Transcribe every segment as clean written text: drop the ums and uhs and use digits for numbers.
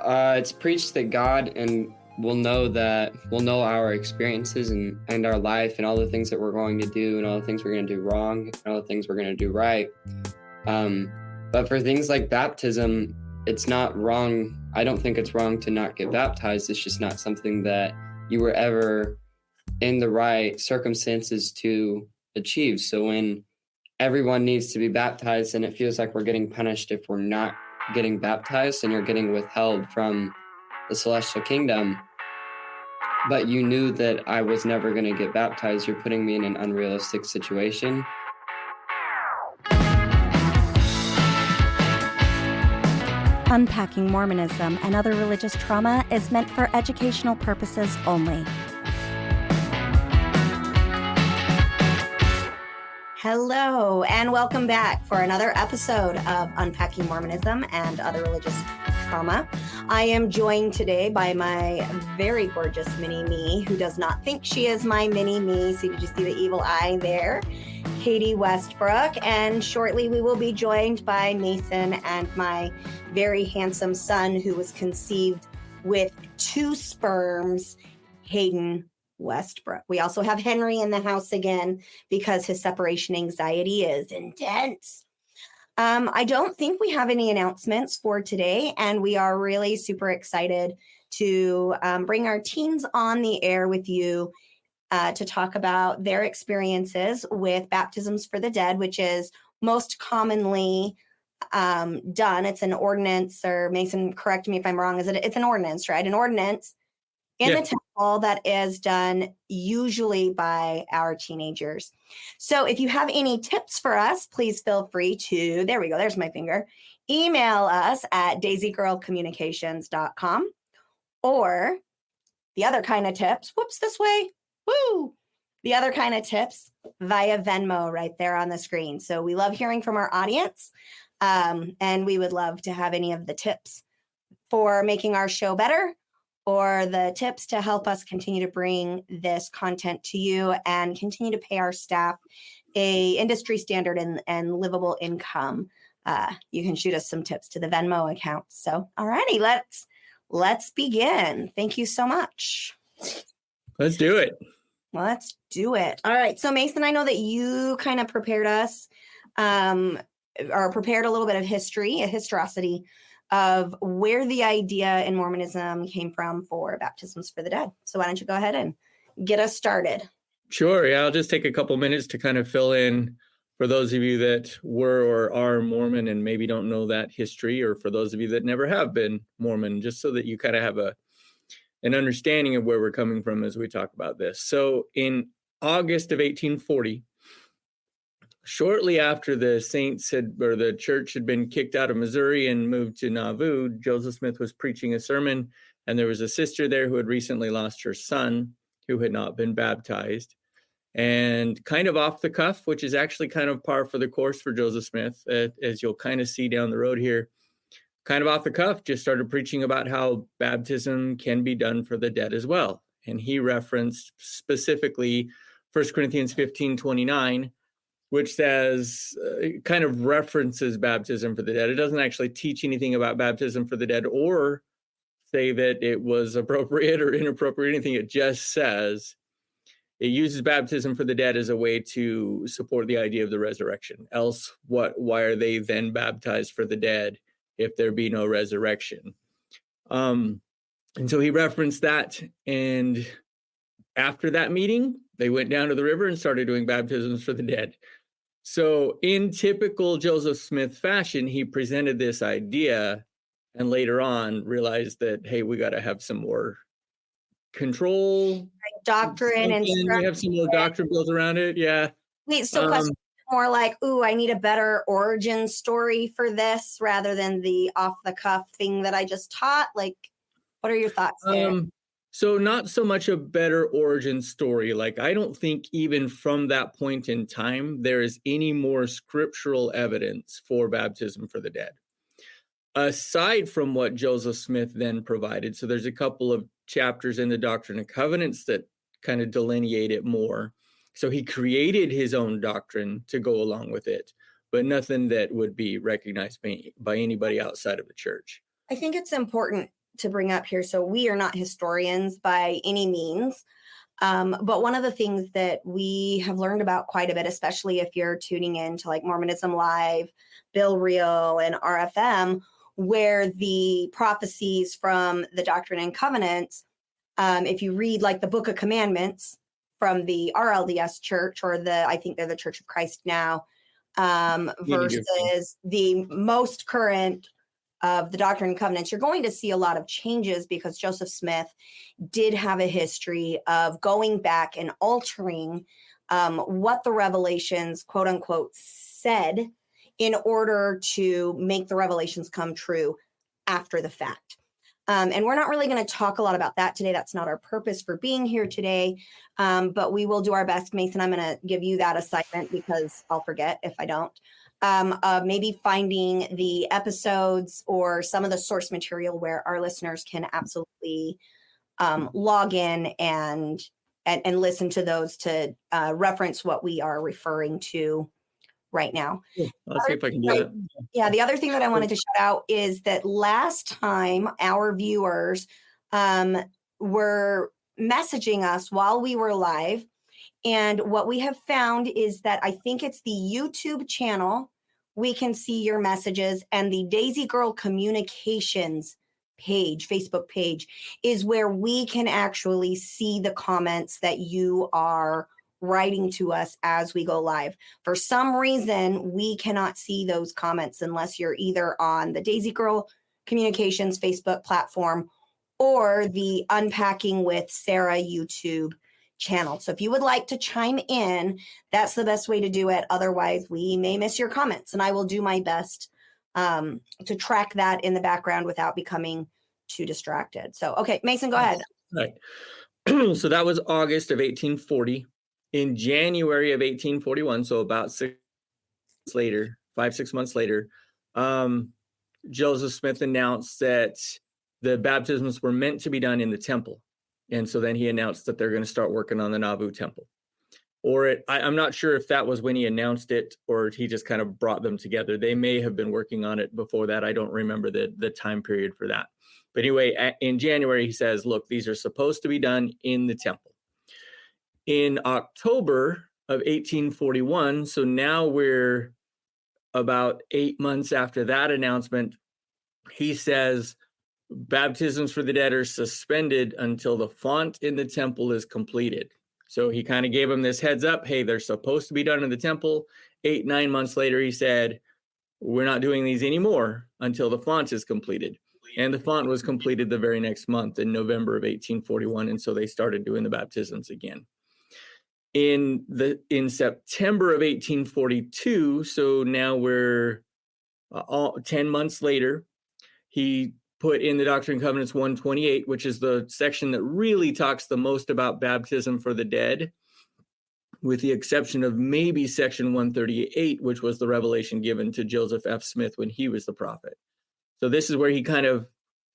It's preached that God and we'll know our experiences and our life and all the things that we're going to do and all the things we're going to do wrong and all the things we're going to do right. But for things like baptism, it's not wrong. I don't think it's wrong to not get baptized. It's just not something that you were ever in the right circumstances to achieve. So when everyone needs to be baptized and it feels like we're getting punished if we're not getting baptized and you're getting withheld from the celestial kingdom, but you knew that I was never going to get baptized, you're putting me in an unrealistic situation. Unpacking Mormonism and other religious trauma is meant for educational purposes only. Hello, and welcome back for another episode of Unpacking Mormonism and Other Religious Trauma. I am joined today by my very gorgeous mini-me, who does not think she is my mini-me. See, did you see the evil eye there? Katie Westbrook, and shortly we will be joined by Mason and my very handsome son who was conceived with 2 sperms, Hayden Westbrook. We also have Henry in the house again because his separation anxiety is intense. I don't think we have any announcements for today, and we are really super excited to bring our teens on the air with you to talk about their experiences with baptisms for the dead, which is most commonly done. It's an ordinance, or Mason, correct me if I'm wrong. It's an ordinance, right? An ordinance in the temple that is done usually by our teenagers. So if you have any tips for us, please feel free to, there we go, there's my finger, email us at daisygirlcommunications.com, or the other kind of tips, this way, the other kind of tips via Venmo right there on the screen. So we love hearing from our audience, and we would love to have any of the tips for making our show better, or the tips to help us continue to bring this content to you and continue to pay our staff a industry standard and livable income. You can shoot us some tips to the Venmo account. So, all righty, let's begin. Thank you so much. Let's do it. Let's do it. All right. So Mason, I know that you kind of prepared us or prepared a little bit of history, a historicity of where the idea in Mormonism came from for baptisms for the dead. So why don't you go ahead and get us started? Sure. Yeah, I'll just take a couple minutes to kind of fill in for those of you that were or are Mormon and maybe don't know that history, or for those of you that never have been Mormon, just so that you kind of have an understanding of where we're coming from as we talk about this. So in August of 1840, shortly after the the church had been kicked out of Missouri and moved to Nauvoo, Joseph Smith was preaching a sermon, and there was a sister there who had recently lost her son, who had not been baptized. And kind of off the cuff, which is actually kind of par for the course for Joseph Smith, as you'll kind of see down the road here, kind of off the cuff, just started preaching about how baptism can be done for the dead as well. And he referenced specifically 1 Corinthians 15:29, which says, kind of references baptism for the dead. It doesn't actually teach anything about baptism for the dead or say that it was appropriate or inappropriate, anything. It just says it uses baptism for the dead as a way to support the idea of the resurrection. Else, why are they then baptized for the dead if there be no resurrection? And so he referenced that. And after that meeting, they went down to the river and started doing baptisms for the dead. So in typical Joseph Smith fashion, he presented this idea and later on realized that, hey, we got to have some more control. Doctrine and we have some more doctrine built around it. Yeah. Wait, so question more like, I need a better origin story for this rather than the off the cuff thing that I just taught. Like, what are your thoughts there? So not so much a better origin story. Like, I don't think even from that point in time, there is any more scriptural evidence for baptism for the dead, aside from what Joseph Smith then provided. So there's a couple of chapters in the Doctrine and Covenants that kind of delineate it more. So he created his own doctrine to go along with it, but nothing that would be recognized by anybody outside of the church. I think it's important to bring up here. So we are not historians by any means. But one of the things that we have learned about quite a bit, especially if you're tuning in to like Mormonism Live, Bill Reel, and RFM, where the prophecies from the Doctrine and Covenants, if you read like the Book of Commandments from the LDS Church, or I think they're the Church of Christ now, versus the most current of the Doctrine and Covenants, you're going to see a lot of changes because Joseph Smith did have a history of going back and altering what the revelations, quote unquote, said in order to make the revelations come true after the fact. And we're not really going to talk a lot about that today. That's not our purpose for being here today. But we will do our best. Mason, I'm going to give you that assignment because I'll forget if I don't. Maybe finding the episodes or some of the source material where our listeners can absolutely log in and listen to those to reference what we are referring to right now. I'll see if I can do that. Yeah, the other thing that I wanted to shout out is that last time our viewers were messaging us while we were live. And what we have found is that I think it's the YouTube channel, we can see your messages, and the Daisy Girl Communications page, Facebook page, is where we can actually see the comments that you are writing to us as we go live. For some reason, we cannot see those comments unless you're either on the Daisy Girl Communications Facebook platform or the Unpacking with Sarah YouTube channel. So if you would like to chime in, that's the best way to do it. Otherwise, we may miss your comments, and I will do my best to track that in the background without becoming too distracted. So, okay, Mason, go ahead. Right. So that was August of 1840. In January of 1841, so about 6 months later, Joseph Smith announced that the baptisms were meant to be done in the temple. And so then he announced that they're going to start working on the Nauvoo temple. I'm not sure if that was when he announced it or he just kind of brought them together. They may have been working on it before that. I don't remember the time period for that. But anyway, in January, he says, look, these are supposed to be done in the temple. In October of 1841, so now we're about 8 months after that announcement, he says, baptisms for the dead are suspended until the font in the temple is completed. So he kind of gave them this heads up. Hey, they're supposed to be done in the temple. 8-9 months later, he said, we're not doing these anymore until the font is completed. And the font was completed the very next month in November of 1841. And so they started doing the baptisms again. In September of 1842, so now we're 10 months later, he put in the Doctrine and Covenants 128, which is the section that really talks the most about baptism for the dead, with the exception of maybe section 138, which was the revelation given to Joseph F. Smith when he was the prophet. So this is where he kind of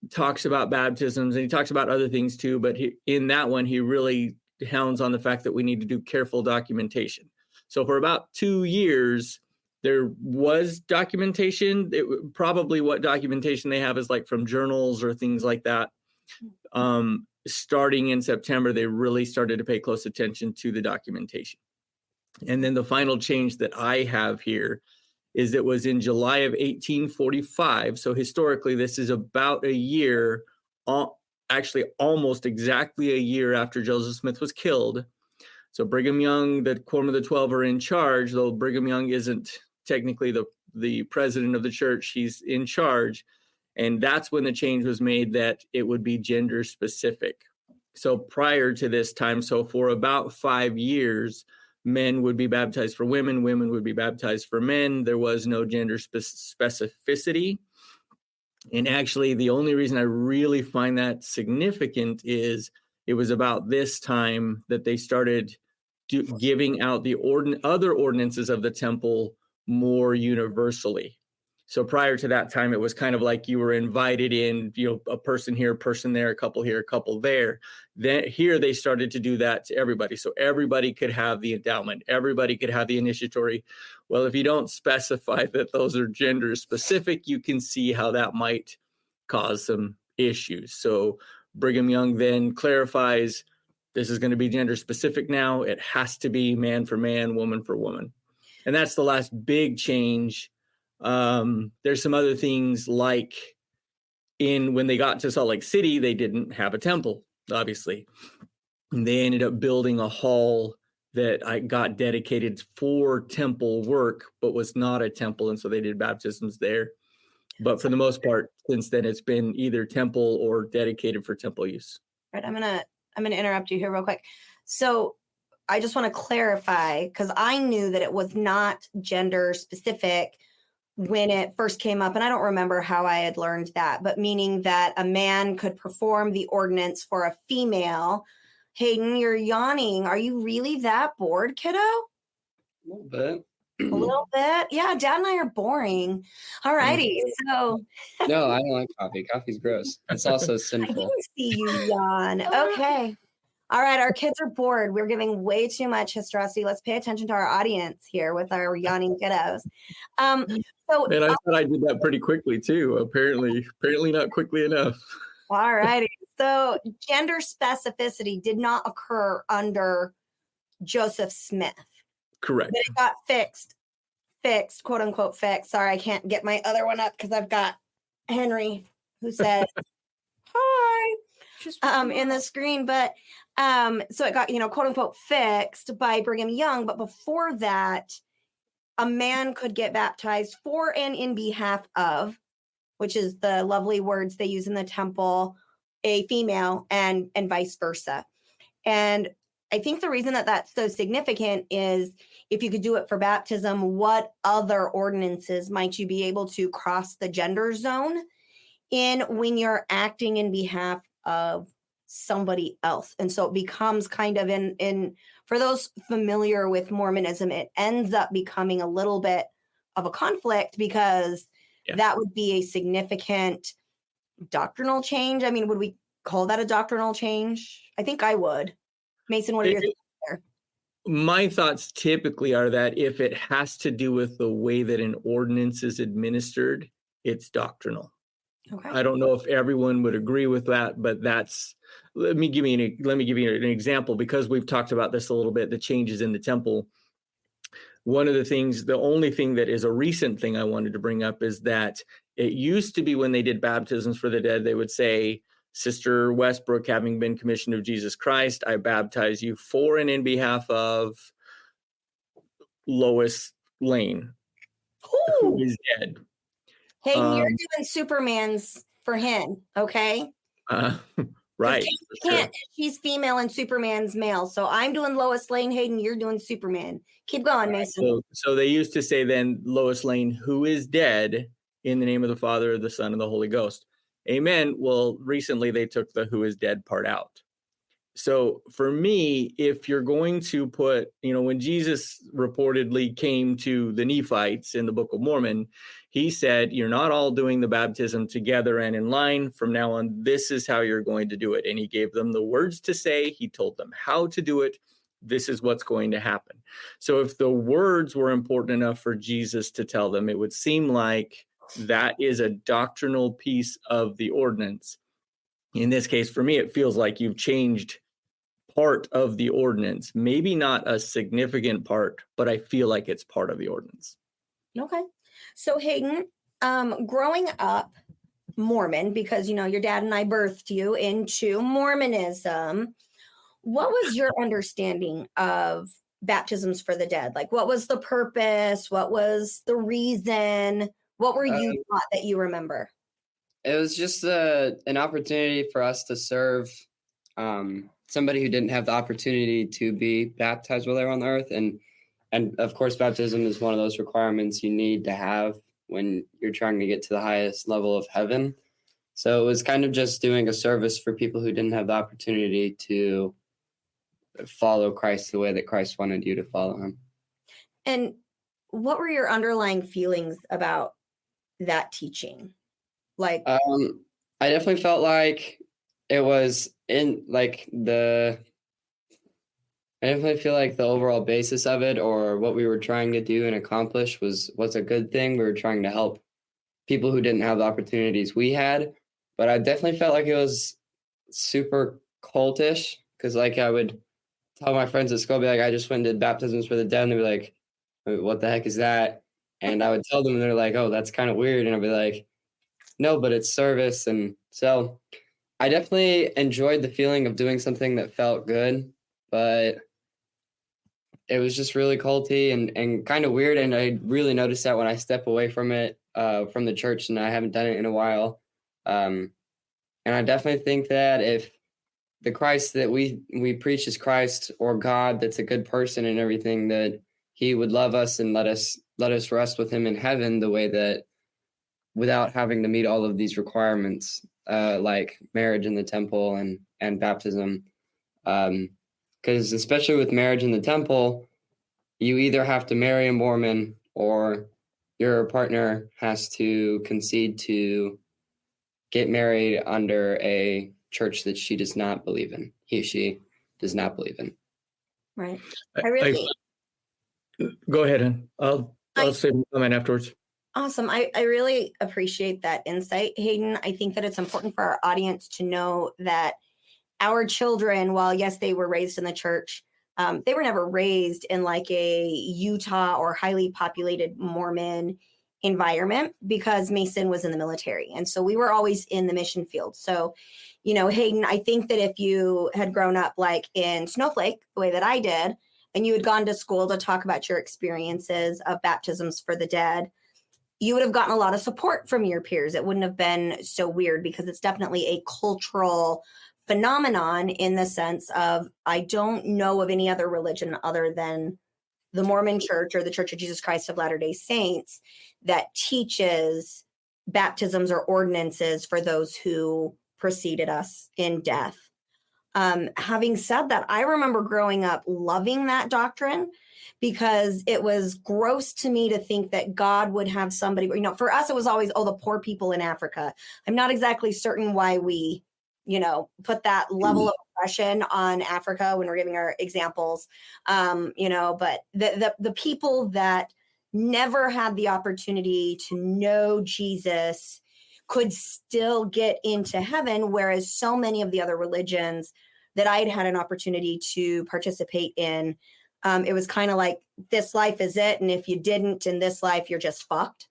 talks about baptisms, and he talks about other things too, but in that one, he really hounds on the fact that we need to do careful documentation. So for about 2 years, there was documentation. Probably what documentation they have is like from journals or things like that. Starting in September, they really started to pay close attention to the documentation. And then the final change that I have here is it was in July of 1845. So historically, this is about a year, actually almost exactly a year after Joseph Smith was killed. So Brigham Young, the Quorum of the 12 are in charge, though Brigham Young isn't technically the president of the church. He's in charge. And that's when the change was made that it would be gender specific. So prior to this time, so for about 5 years, men would be baptized for women, women would be baptized for men. There was no gender specificity. And actually, the only reason I really find that significant is it was about this time that they started giving out the other ordinances of the temple more universally. So prior to that time, it was kind of like you were invited in, a person here, a person there, a couple here, a couple there. Then here they started to do that to everybody. So everybody could have the endowment. Everybody could have the initiatory. Well, if you don't specify that those are gender specific, you can see how that might cause some issues. So Brigham Young then clarifies this is going to be gender specific now. It has to be man for man, woman for woman. And that's the last big change. There's some other things like when they got to Salt Lake City, they didn't have a temple, obviously. And they ended up building a hall that I got dedicated for temple work, but was not a temple. And so they did baptisms there. But for the most part, since then, it's been either temple or dedicated for temple use. Right. I'm gonna interrupt you here real quick. So I just want to clarify, because I knew that it was not gender specific when it first came up, and I don't remember how I had learned that, but meaning that a man could perform the ordinance for a female. Hayden, you're yawning. Are you really that bored, kiddo? A little bit. A little bit? Yeah, Dad and I are boring. All righty. So No, I don't like coffee. Coffee's gross. It's also I sinful. didn't see you yawn. Okay. All right. Our kids are bored. We're giving way too much historicity. Let's pay attention to our audience here with our yawning kiddos. And I thought I did that pretty quickly too. Apparently not quickly enough. All righty. So gender specificity did not occur under Joseph Smith. Correct. But it got fixed, quote unquote fixed. Sorry, I can't get my other one up because I've got Henry who said hi in the screen. But so it got, quote unquote fixed by Brigham Young. But before that, a man could get baptized for and in behalf of, which is the lovely words they use in the temple, a female, and vice versa. And I think the reason that that's so significant is if you could do it for baptism, what other ordinances might you be able to cross the gender zone in when you're acting in behalf of somebody else? And so it becomes kind of in for those familiar with Mormonism, it ends up becoming a little bit of a conflict because that would be a significant doctrinal change. I mean, would we call that a doctrinal change? I think I would. Mason, what are your thoughts there? My thoughts typically are that if it has to do with the way that an ordinance is administered, it's doctrinal. Okay. I don't know if everyone would agree with that, but let me give you an example, because we've talked about this a little bit, the changes in the temple. One of the things, the only thing that is a recent thing I wanted to bring up is that it used to be when they did baptisms for the dead, they would say, Sister Westbrook, having been commissioned of Jesus Christ, I baptize you for and in behalf of Lois Lane, who is dead. Hey, you're doing Superman's for him, okay? Right. Can't. She's female and Superman's male. So I'm doing Lois Lane, Hayden, you're doing Superman. Keep going, Mason. So they used to say then Lois Lane, who is dead, in the name of the Father, the Son, and the Holy Ghost. Amen. Well, recently they took the who is dead part out. So for me, if you're going to put, when Jesus reportedly came to the Nephites in the Book of Mormon, he said, you're not all doing the baptism together and in line. From now on, this is how you're going to do it. And he gave them the words to say. He told them how to do it. This is what's going to happen. So if the words were important enough for Jesus to tell them, it would seem like that is a doctrinal piece of the ordinance. In this case, for me, it feels like you've changed part of the ordinance. Maybe not a significant part, but I feel like it's part of the ordinance. Okay. So Hayden, growing up Mormon, because, your dad and I birthed you into Mormonism, what was your understanding of baptisms for the dead? Like, what was the purpose? What was the reason? What were you taught that you remember? It was just an opportunity for us to serve somebody who didn't have the opportunity to be baptized while they were on the earth. And of course, baptism is one of those requirements you need to have when you're trying to get to the highest level of heaven. So it was kind of just doing a service for people who didn't have the opportunity to follow Christ the way that Christ wanted you to follow him. And what were your underlying feelings about that teaching? Like, I definitely felt like it was I definitely feel like the overall basis of it, or what we were trying to do and accomplish, was a good thing. We were trying to help people who didn't have the opportunities we had, but I definitely felt like it was super cultish, because like I would tell my friends at school, be like, I just went and did baptisms for the dead, and they'd be like, what the heck is that? And I would tell them, and they're like, oh, that's kind of weird. And I'd be like, no, but it's service. And so I definitely enjoyed the feeling of doing something that felt good, but it was just really culty and kind of weird. And I really noticed that when I step away from it, from the church, and I haven't done it in a while. And I definitely think that if the Christ that we preach is Christ, or God that's a good person and everything, that he would love us and let us rest with him in heaven, the way that, without having to meet all of these requirements, like marriage in the temple and baptism. Because especially with marriage in the temple, you either have to marry a Mormon, or your partner has to concede to get married under a church that she does not believe in. She does not believe in. Right. Go ahead, hon. I'll say a comment afterwards. Awesome. I really appreciate that insight, Hayden. I think that it's important for our audience to know that our children, while yes, they were raised in the church, they were never raised in like a Utah or highly populated Mormon environment, because Mason was in the military. And so we were always in the mission field. So, Hayden, I think that if you had grown up like in Snowflake, the way that I did, and you had gone to school to talk about your experiences of baptisms for the dead, you would have gotten a lot of support from your peers. It wouldn't have been so weird, because it's definitely a cultural phenomenon, in the sense of, I don't know of any other religion other than the Mormon Church or the Church of Jesus Christ of Latter-day Saints that teaches baptisms or ordinances for those who preceded us in death. Having said that, I remember growing up loving that doctrine, because it was gross to me to think that God would have somebody, for us, it was always, the poor people in Africa. I'm not exactly certain why we, put that level of oppression on Africa when we're giving our examples, but the people that never had the opportunity to know Jesus could still get into heaven, whereas so many of the other religions that I'd had an opportunity to participate in, it was kind of like, this life is it, and if you didn't in this life, you're just fucked.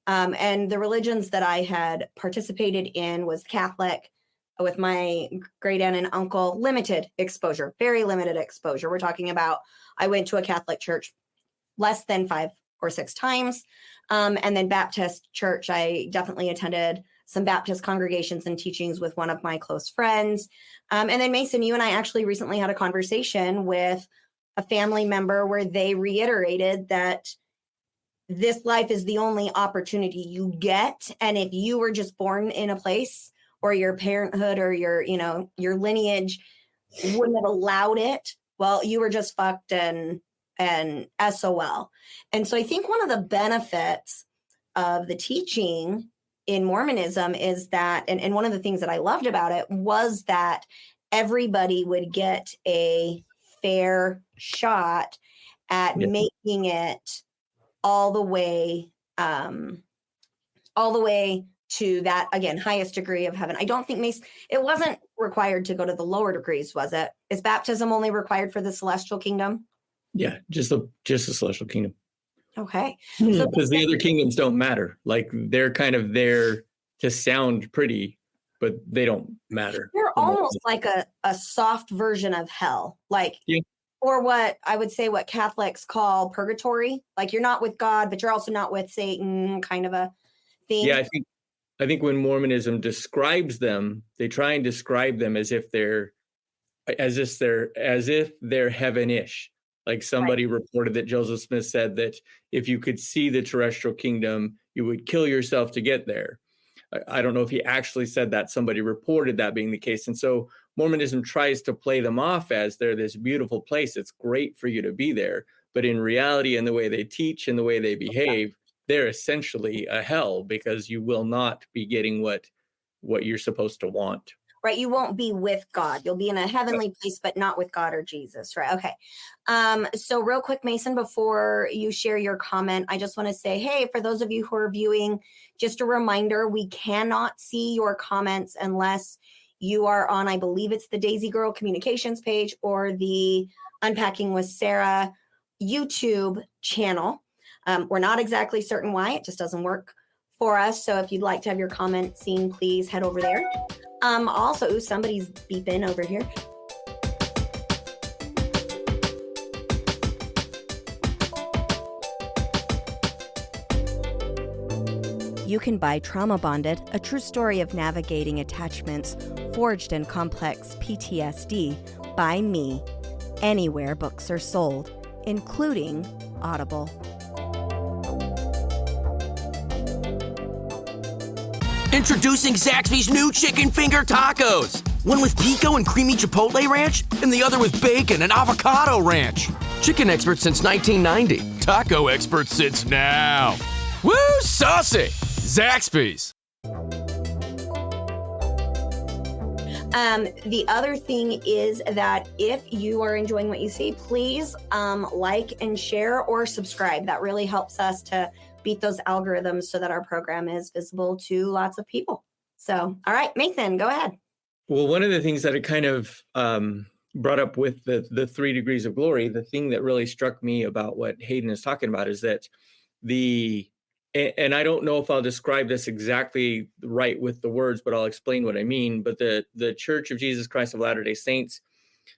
And the religions that I had participated in was Catholic, with my great aunt and uncle, limited exposure, very limited exposure. We're talking about, I went to a Catholic church less than 5 or 6 times. And then Baptist church, I definitely attended some Baptist congregations and teachings with one of my close friends. And then Mason, you and I actually recently had a conversation with a family member where they reiterated that this life is the only opportunity you get. And if you were just born in a place, or your parenthood or your lineage wouldn't have allowed it, well, you were just fucked and SOL. And so I think one of the benefits of the teaching in Mormonism is that, and one of the things that I loved about it was that everybody would get a fair shot at making it all the way to that, again, highest degree of heaven. I don't think it wasn't required to go to the lower degrees, was it? Is baptism only required for the celestial kingdom? Yeah, just the celestial kingdom. Okay. Because the other kingdoms don't matter. Like, they're kind of there to sound pretty, but they don't matter. They're almost like a soft version of hell. Like, or what I would say what Catholics call purgatory. Like, you're not with God, but you're also not with Satan, kind of a thing. Yeah, I think when Mormonism describes them, they try and describe them as if they're heaven-ish. Like, somebody reported that Joseph Smith said that if you could see the terrestrial kingdom, you would kill yourself to get there. I don't know if he actually said that. Somebody reported that being the case. And so Mormonism tries to play them off as they're this beautiful place. It's great for you to be there. But in reality, and the way they teach and the way they behave, they're essentially a hell, because you will not be getting what you're supposed to want. right? You won't be with God. You'll be in a heavenly place, but not with God or Jesus, right? Okay. So real quick, Mason, before you share your comment, I just want to say, hey, for those of you who are viewing, just a reminder, we cannot see your comments unless you are on, I believe it's the Daisy Girl Communications page or the Unpacking with Sarah YouTube channel. We're not exactly certain why. It just doesn't work for us. So if you'd like to have your comment seen, please head over there. Also, somebody's beeping over here. You can buy Trauma Bonded, a true story of navigating attachments forged in complex PTSD by me, anywhere books are sold, including Audible. Introducing Zaxby's new chicken finger tacos. One with pico and creamy chipotle ranch, and the other with bacon and avocado ranch. Chicken expert since 1990. Taco expert since now. Woo, saucy! Zaxby's. The other thing is that if you are enjoying what you see, please like and share or subscribe. That really helps us to beat those algorithms so that our program is visible to lots of people. So, all right, Nathan, go ahead. Well, one of the things that I kind of brought up with the 3 degrees of glory, the thing that really struck me about what Hayden is talking about is that and I don't know if I'll describe this exactly right with the words, but I'll explain what I mean. But the Church of Jesus Christ of Latter-day Saints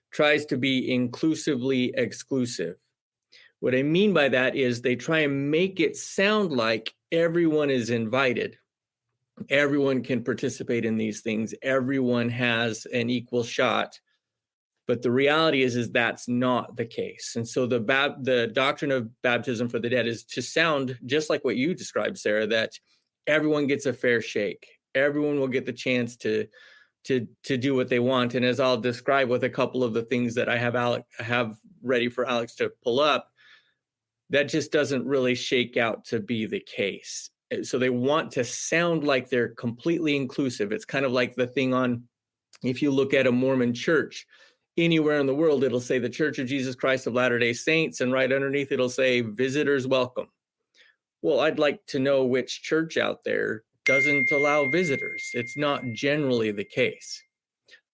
tries to be inclusively exclusive. What I mean by that is they try and make it sound like everyone is invited. Everyone can participate in these things. Everyone has an equal shot. But the reality is that's not the case. And so the doctrine of baptism for the dead is to sound just like what you described, Sarah, that everyone gets a fair shake. Everyone will get the chance to do what they want. And as I'll describe with a couple of the things that I have ready for Alex to pull up, that just doesn't really shake out to be the case. So they want to sound like they're completely inclusive. It's kind of like the thing on, if you look at a Mormon church, anywhere in the world, it'll say the Church of Jesus Christ of Latter-day Saints, and right underneath it'll say visitors welcome. Well, I'd like to know which church out there doesn't allow visitors. It's not generally the case.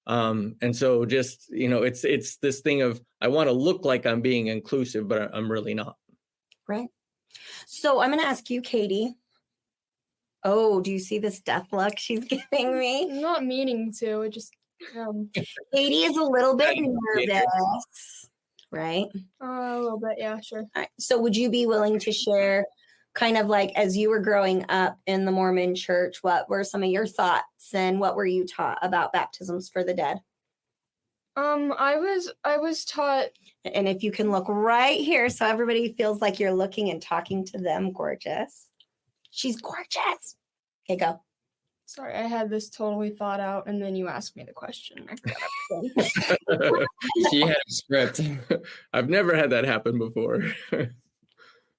And so just, it's this thing of, I want to look like I'm being inclusive, but I'm really not. Right. So I'm going to ask you, Katie. Oh, do you see this death look she's giving me? I'm not meaning to. It just... Katie is a little bit nervous, right? A little bit, yeah, sure. All right. So would you be willing to share kind of like as you were growing up in the Mormon church, what were some of your thoughts and what were you taught about baptisms for the dead? I was taught, and if you can look right here so everybody feels like you're looking and talking to them, gorgeous. She's gorgeous. Okay, go. Sorry, I had this totally thought out, and then you asked me the question. I forgot. She had a script. I've never had that happen before.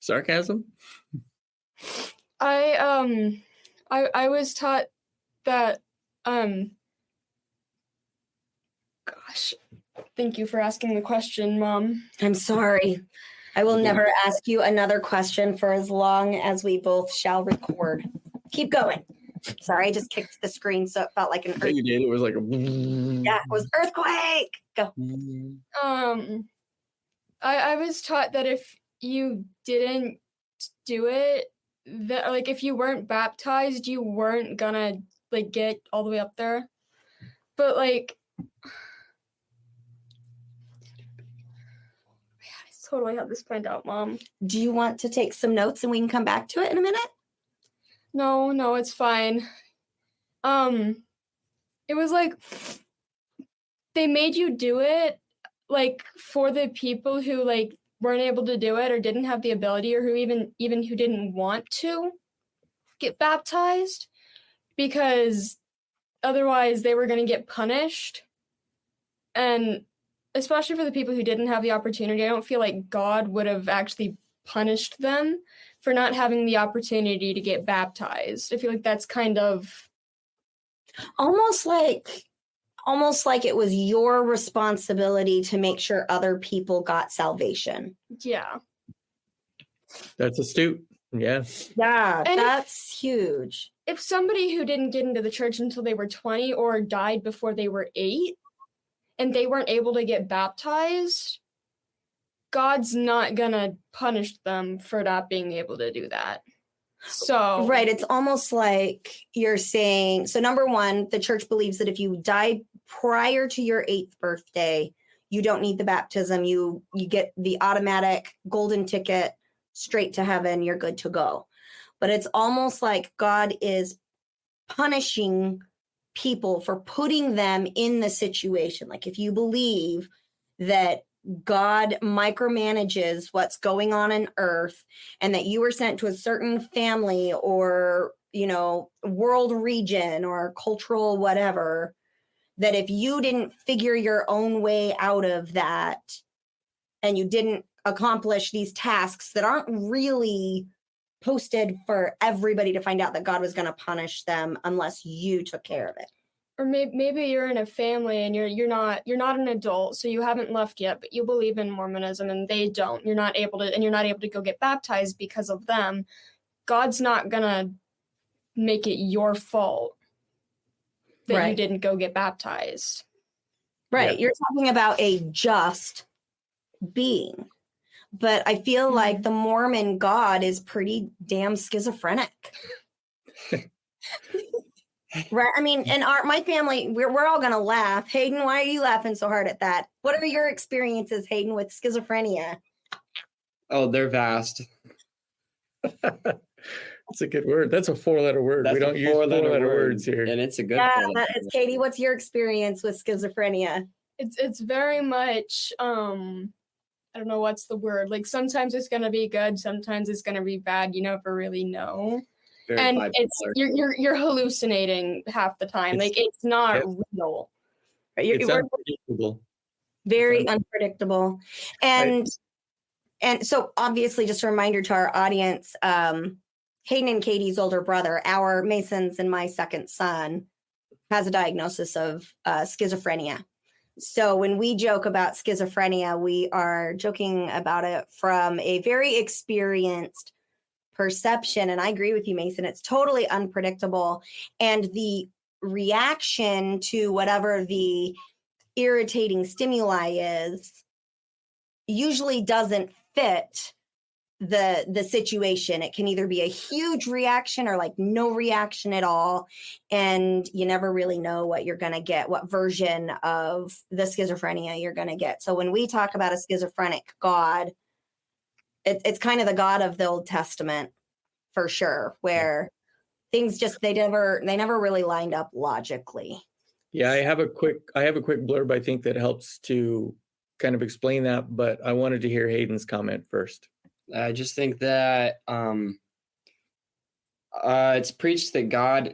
Sarcasm? I was taught that gosh, thank you for asking the question, Mom. I'm sorry. I will never ask you another question for as long as we both shall record. Keep going. Sorry, I just kicked the screen, so it felt like an earthquake. You did. It was like a... Yeah, it was earthquake. Go. I was taught that if you didn't do it, that like if you weren't baptized, you weren't gonna like get all the way up there. But like, I totally had this planned out, Mom. Do you want to take some notes and we can come back to it in a minute? No, it's fine. It was like they made you do it like for the people who like weren't able to do it or didn't have the ability or who even who didn't want to get baptized, because otherwise they were going to get punished. And especially for the people who didn't have the opportunity, I don't feel like God would have actually punished them for not having the opportunity to get baptized. I feel like that's kind of almost like almost like it was your responsibility to make sure other people got salvation. Yeah. That's astute. Yeah. Yeah, And that's huge. If somebody who didn't get into the church until they were 20 or died before they were 8 and they weren't able to get baptized, God's not gonna punish them for not being able to do that. So Right. It's almost like you're saying, so number one, the church believes that if you die prior to your 8th birthday, you don't need the baptism. You get the automatic golden ticket straight to heaven. You're good to go. But it's almost like God is punishing people for putting them in the situation. Like if you believe that God micromanages what's going on in earth and that you were sent to a certain family or, world region or cultural whatever, that if you didn't figure your own way out of that and you didn't accomplish these tasks that aren't really posted for everybody to find out, that God was going to punish them unless you took care of it. Or maybe you're in a family and you're not an adult, so you haven't left yet, but you believe in Mormonism and they don't. You're not able to go get baptized because of them. God's not gonna make it your fault that you didn't go get baptized. Right. Yeah. You're talking about a just being. But I feel like the Mormon God is pretty damn schizophrenic. Right. I mean, in my family, we're all going to laugh. Hayden, why are you laughing so hard at that? What are your experiences, Hayden, with schizophrenia? Oh, they're vast. That's a good word. That's a 4-letter word. That's we don't use 4-letter words here. And it's a good Yeah, one. it's Katie. What's your experience with schizophrenia? It's very much I don't know what's the word. Like sometimes it's gonna be good, sometimes it's gonna be bad. You never really know. Very And bipolar. it's you're hallucinating half the time. Like it's not real. It's unpredictable. Very unpredictable. And so obviously, just a reminder to our audience, Hayden and Katie's older brother, our Mason's and my second son, has a diagnosis of schizophrenia. So when we joke about schizophrenia, we are joking about it from a very experienced perception. And I agree with you, Mason. It's totally unpredictable. And the reaction to whatever the irritating stimuli is usually doesn't fit the situation. It can either be a huge reaction or like no reaction at all, and you never really know what you're going to get, what version of the schizophrenia you're going to get. So when we talk about a schizophrenic God, it's kind of the God of the Old Testament for sure, where things just they never really lined up logically. Yeah, I have a quick blurb I think that helps to kind of explain that, but I wanted to hear Hayden's comment first. I just think that it's preached that God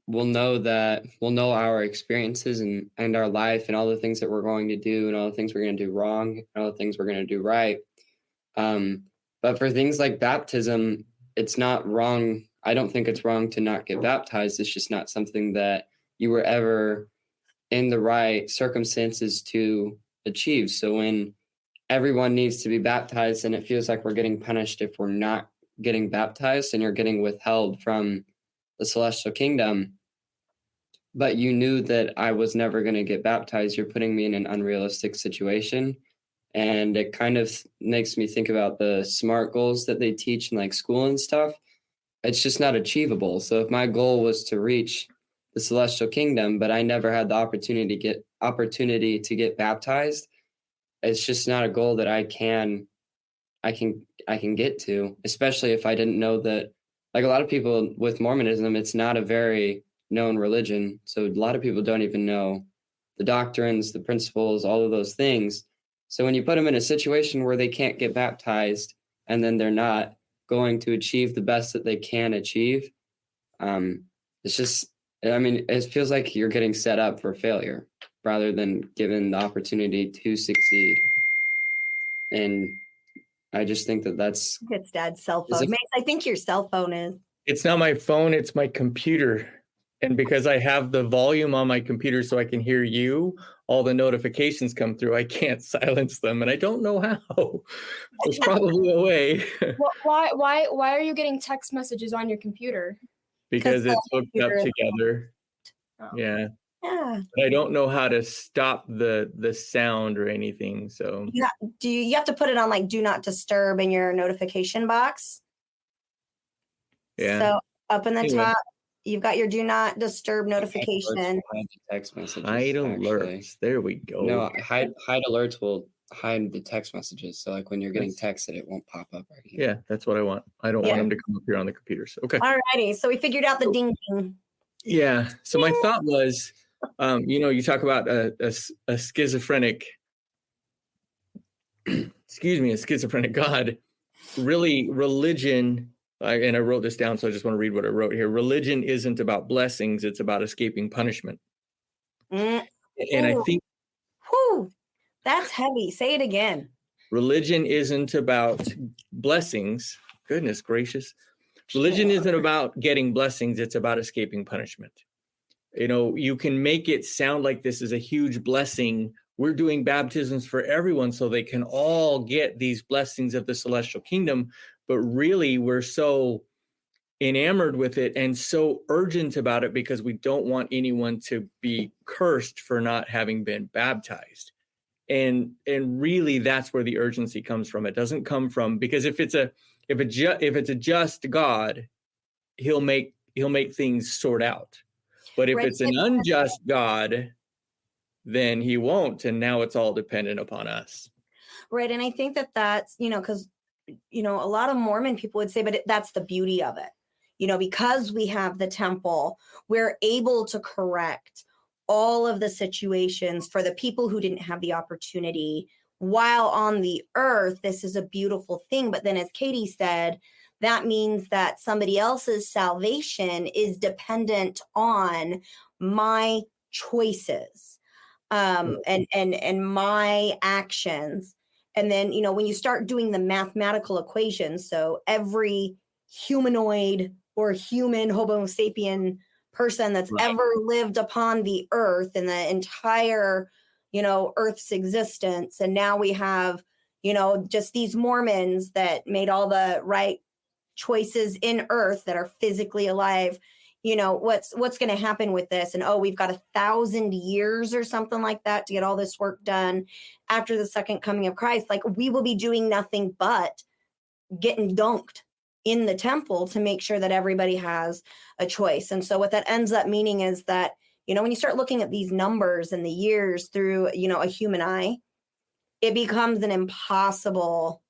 will know our experiences and our life and all the things that we're going to do and all the things we're going to do wrong and all the things we're going to do right. But for things like baptism, it's not wrong. I don't think it's wrong to not get baptized. It's just not something that you were ever in the right circumstances to achieve. So when everyone needs to be baptized and it feels like we're getting punished if we're not getting baptized and you're getting withheld from the celestial kingdom, but you knew that I was never going to get baptized, you're putting me in an unrealistic situation. And it kind of makes me think about the SMART goals that they teach in like school and stuff. It's just not achievable. So if my goal was to reach the celestial kingdom, but I never had the opportunity to get baptized, it's just not a goal that I can get to, especially if I didn't know that, like a lot of people with Mormonism, it's not a very known religion. So a lot of people don't even know the doctrines, the principles, all of those things. So when you put them in a situation where they can't get baptized and then they're not going to achieve the best that they can achieve, it's just, it feels like you're getting set up for failure rather than given the opportunity to succeed. And I just think that's... It's Dad's cell phone. I think your cell phone is. It's not my phone, it's my computer. And because I have the volume on my computer so I can hear you, all the notifications come through. I can't silence them, and I don't know how. There's probably a way. Well, why are you getting text messages on your computer? Because it's hooked up computer- together. Oh. Yeah. Yeah. But I don't know how to stop the sound or anything. So You have to put it on like do not disturb in your notification box. yeah. So up in the Anyway. top, you've got your do not disturb notification. Hide the text messages. Hide actually. alerts. There we go. No, hide alerts will hide the text messages. So like when you're getting texted, it won't pop up. Right? Yeah, that's what I want. I don't want them to come up here on the computers. Okay. Alrighty. So we figured out the ding ding. Yeah. So my thought was, you talk about a schizophrenic, a schizophrenic God. Really, religion, and I wrote this down, so I just want to read what I wrote here. Religion isn't about blessings; it's about escaping punishment. Mm. And I Ooh. think Whew, that's heavy. Say it again. religion isn't about blessings. Goodness gracious. Religion isn't about getting blessings. It's about escaping punishment. You can make it sound like this is a huge blessing. We're doing baptisms for everyone so they can all get these blessings of the celestial kingdom. But really, we're so enamored with it and so urgent about it because we don't want anyone to be cursed for not having been baptized. And really, that's where the urgency comes from. It doesn't come from, because if it's a just God, he'll make things sort out. But if Right. it's an unjust God, then he won't. And now it's all dependent upon us. Right. And I think that's, because, a lot of Mormon people would say, but that's the beauty of it. Because we have the temple, we're able to correct all of the situations for the people who didn't have the opportunity while on the earth. This is a beautiful thing. But then, as Katie said, that means that somebody else's salvation is dependent on my choices and my actions. And then, when you start doing the mathematical equations, so every humanoid or human Homo sapien person that's ever lived upon the earth in the entire, Earth's existence. And now we have, just these Mormons that made all the right choices in earth that are physically alive. What's going to happen with this? And we've got 1,000 years or something like that to get all this work done after the second coming of Christ. Like, we will be doing nothing but getting dunked in the temple to make sure that everybody has a choice. And so what that ends up meaning is that, when you start looking at these numbers and the years through, a human eye, it becomes an impossible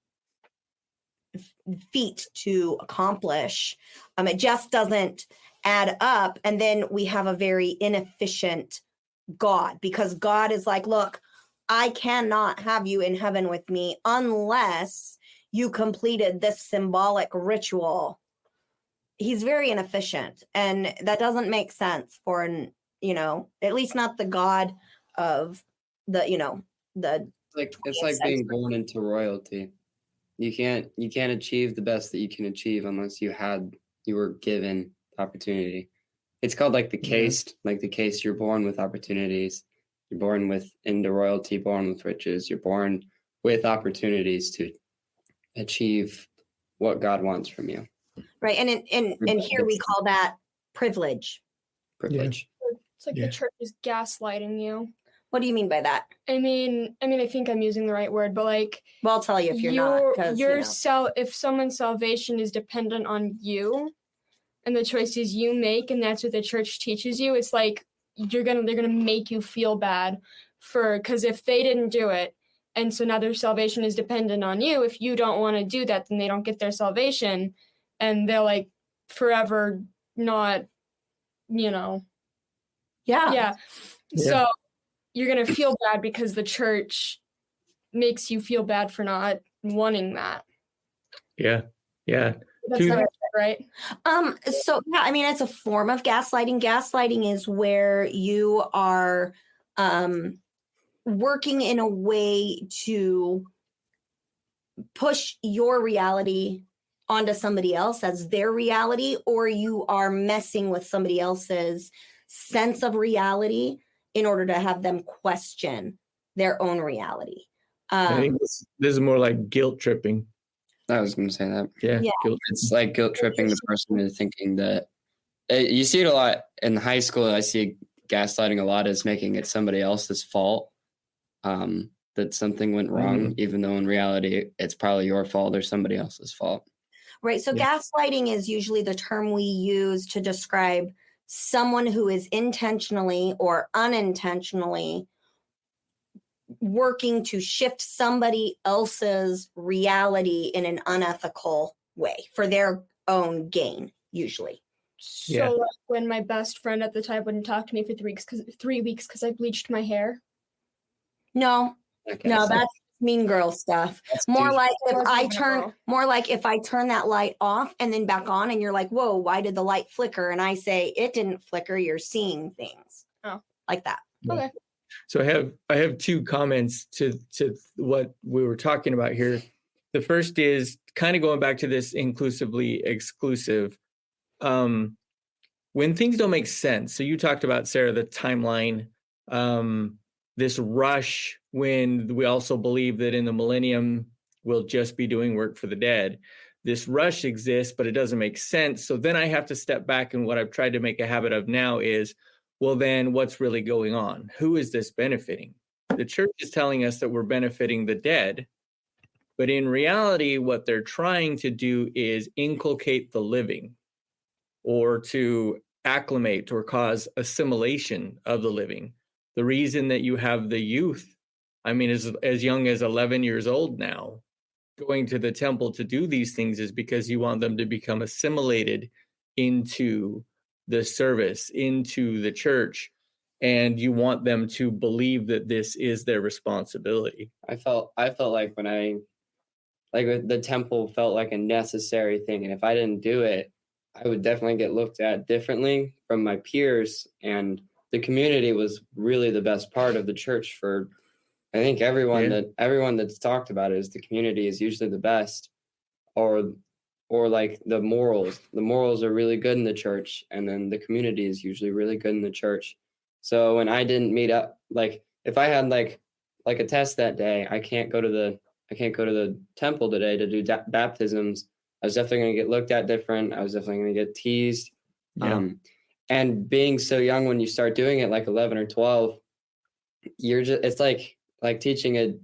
feat to accomplish. It just doesn't add up. And then we have a very inefficient God, because God is like, look, I cannot have you in heaven with me unless you completed this symbolic ritual. He's very inefficient, and that doesn't make sense for at least not the God of the, It's like being born into royalty. You can't achieve the best that you can achieve unless you were given opportunity. It's called like the caste, you're born with opportunities. You're born into royalty, born with riches. You're born with opportunities to achieve what God wants from you. Right. And here we call that privilege. Privilege. It's like the church is gaslighting you. What do you mean by that? I think I'm using the right word, but like, well, I'll tell you if you're not. If someone's salvation is dependent on you and the choices you make, and that's what the church teaches you, it's like they're gonna make you feel bad because if they didn't do it, and so now their salvation is dependent on you. If you don't want to do that, then they don't get their salvation, and they're like forever not, Yeah. So you're going to feel bad because the church makes you feel bad for not wanting that. Yeah. Yeah. That's not right. So it's a form of gaslighting. Gaslighting is where you are working in a way to push your reality onto somebody else as their reality, or you are messing with somebody else's sense of reality in order to have them question their own reality. I think this is more like guilt tripping. I was going to say that. Yeah. It's like guilt tripping the person into thinking that you see it a lot in high school. I see gaslighting a lot as making it somebody else's fault, that something went wrong, even though in reality it's probably your fault or somebody else's fault. Right. So gaslighting is usually the term we use to describe someone who is intentionally or unintentionally working to shift somebody else's reality in an unethical way for their own gain, usually. So like when my best friend at the time wouldn't talk to me for 3 weeks because I bleached my hair. No, that's mean girl stuff. More like if I turn that light off and then back on, and you're like, whoa, why did the light flicker? And I say, it didn't flicker. You're seeing things. Oh, like that. Okay. So I have two comments to what we were talking about here. The first is kind of going back to this inclusively exclusive. When things don't make sense. So you talked about, Sarah, the timeline, this rush when we also believe that in the millennium we'll just be doing work for the dead. This rush exists, but it doesn't make sense. So then I have to step back, and what I've tried to make a habit of now is, well, then what's really going on? Who is this benefiting? The church is telling us that we're benefiting the dead, but in reality, what they're trying to do is inculcate the living, or to acclimate or cause assimilation of the living. The reason that you have the youth, I mean, as young as 11 years old now, going to the temple to do these things is because you want them to become assimilated into the service, into the church, and you want them to believe that this is their responsibility. I felt like when the temple felt like a necessary thing, and if I didn't do it, I would definitely get looked at differently from my peers. And the community was really the best part of the church for, I think, everyone that's talked about it is the community is usually the best, or like the morals are really good in the church, and then the community is usually really good in the church. So when I didn't meet up, like if I had like a test that day, I can't go to the temple today to do baptisms. I was definitely going to get looked at different. I was definitely going to get teased. Yeah. And being so young, when you start doing it like 11 or 12, it's like teaching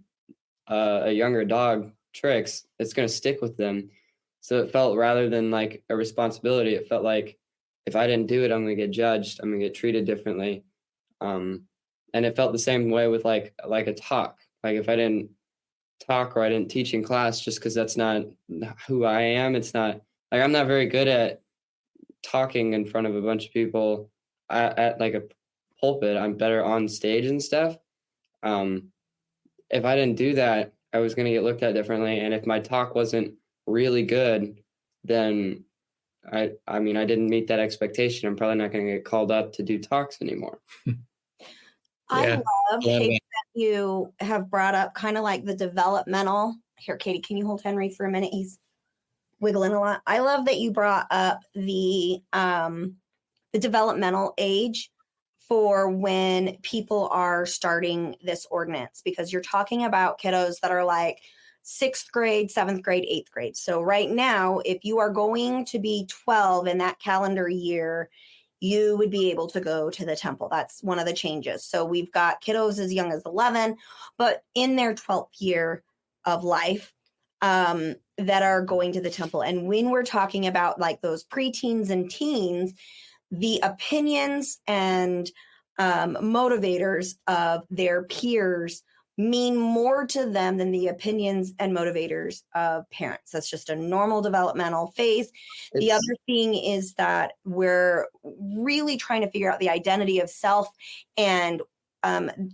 a younger dog tricks. It's going to stick with them. So it felt, rather than like a responsibility, it felt like if I didn't do it, I'm going to get judged. I'm going to get treated differently. And it felt the same way with like a talk. Like if I didn't talk or I didn't teach in class, just because that's not who I am. It's not like I'm not very good at talking in front of a bunch of people at like a pulpit. I'm better on stage and stuff. If I didn't do that, I was going to get looked at differently. And if my talk wasn't really good, then I didn't meet that expectation. I'm probably not going to get called up to do talks anymore. I love, Katie, that you have brought up kind of like the developmental. Here, Katie, can you hold Henry for a minute? He's wiggling a lot. I love that you brought up the developmental age for when people are starting this ordinance, because you're talking about kiddos that are like 6th grade, 7th grade, 8th grade. So right now, if you are going to be 12 in that calendar year, you would be able to go to the temple. That's one of the changes. So we've got kiddos as young as 11, but in their 12th year of life, that are going to the temple. And when we're talking about like those preteens and teens, the opinions and motivators of their peers mean more to them than the opinions and motivators of parents. That's just a normal developmental phase. The other thing is that we're really trying to figure out the identity of self, and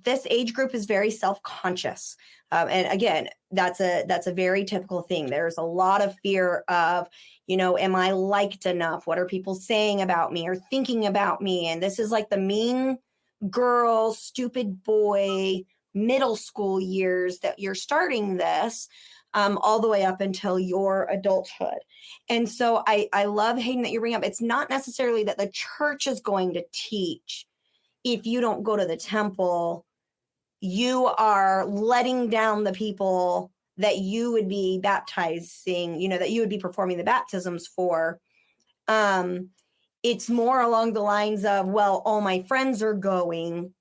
this age group is very self-conscious. And again, that's a very typical thing. There's a lot of fear of, am I liked enough? What are people saying about me or thinking about me? And this is like the mean girl, stupid boy, middle school years that you're starting this. all the way up until your adulthood. And so I love, Hayden, that you bring up, it's not necessarily that the church is going to teach. If you don't go to the temple, you are letting down the people that you would be baptizing, that you would be performing the baptisms for. It's more along the lines of, well, all my friends are going,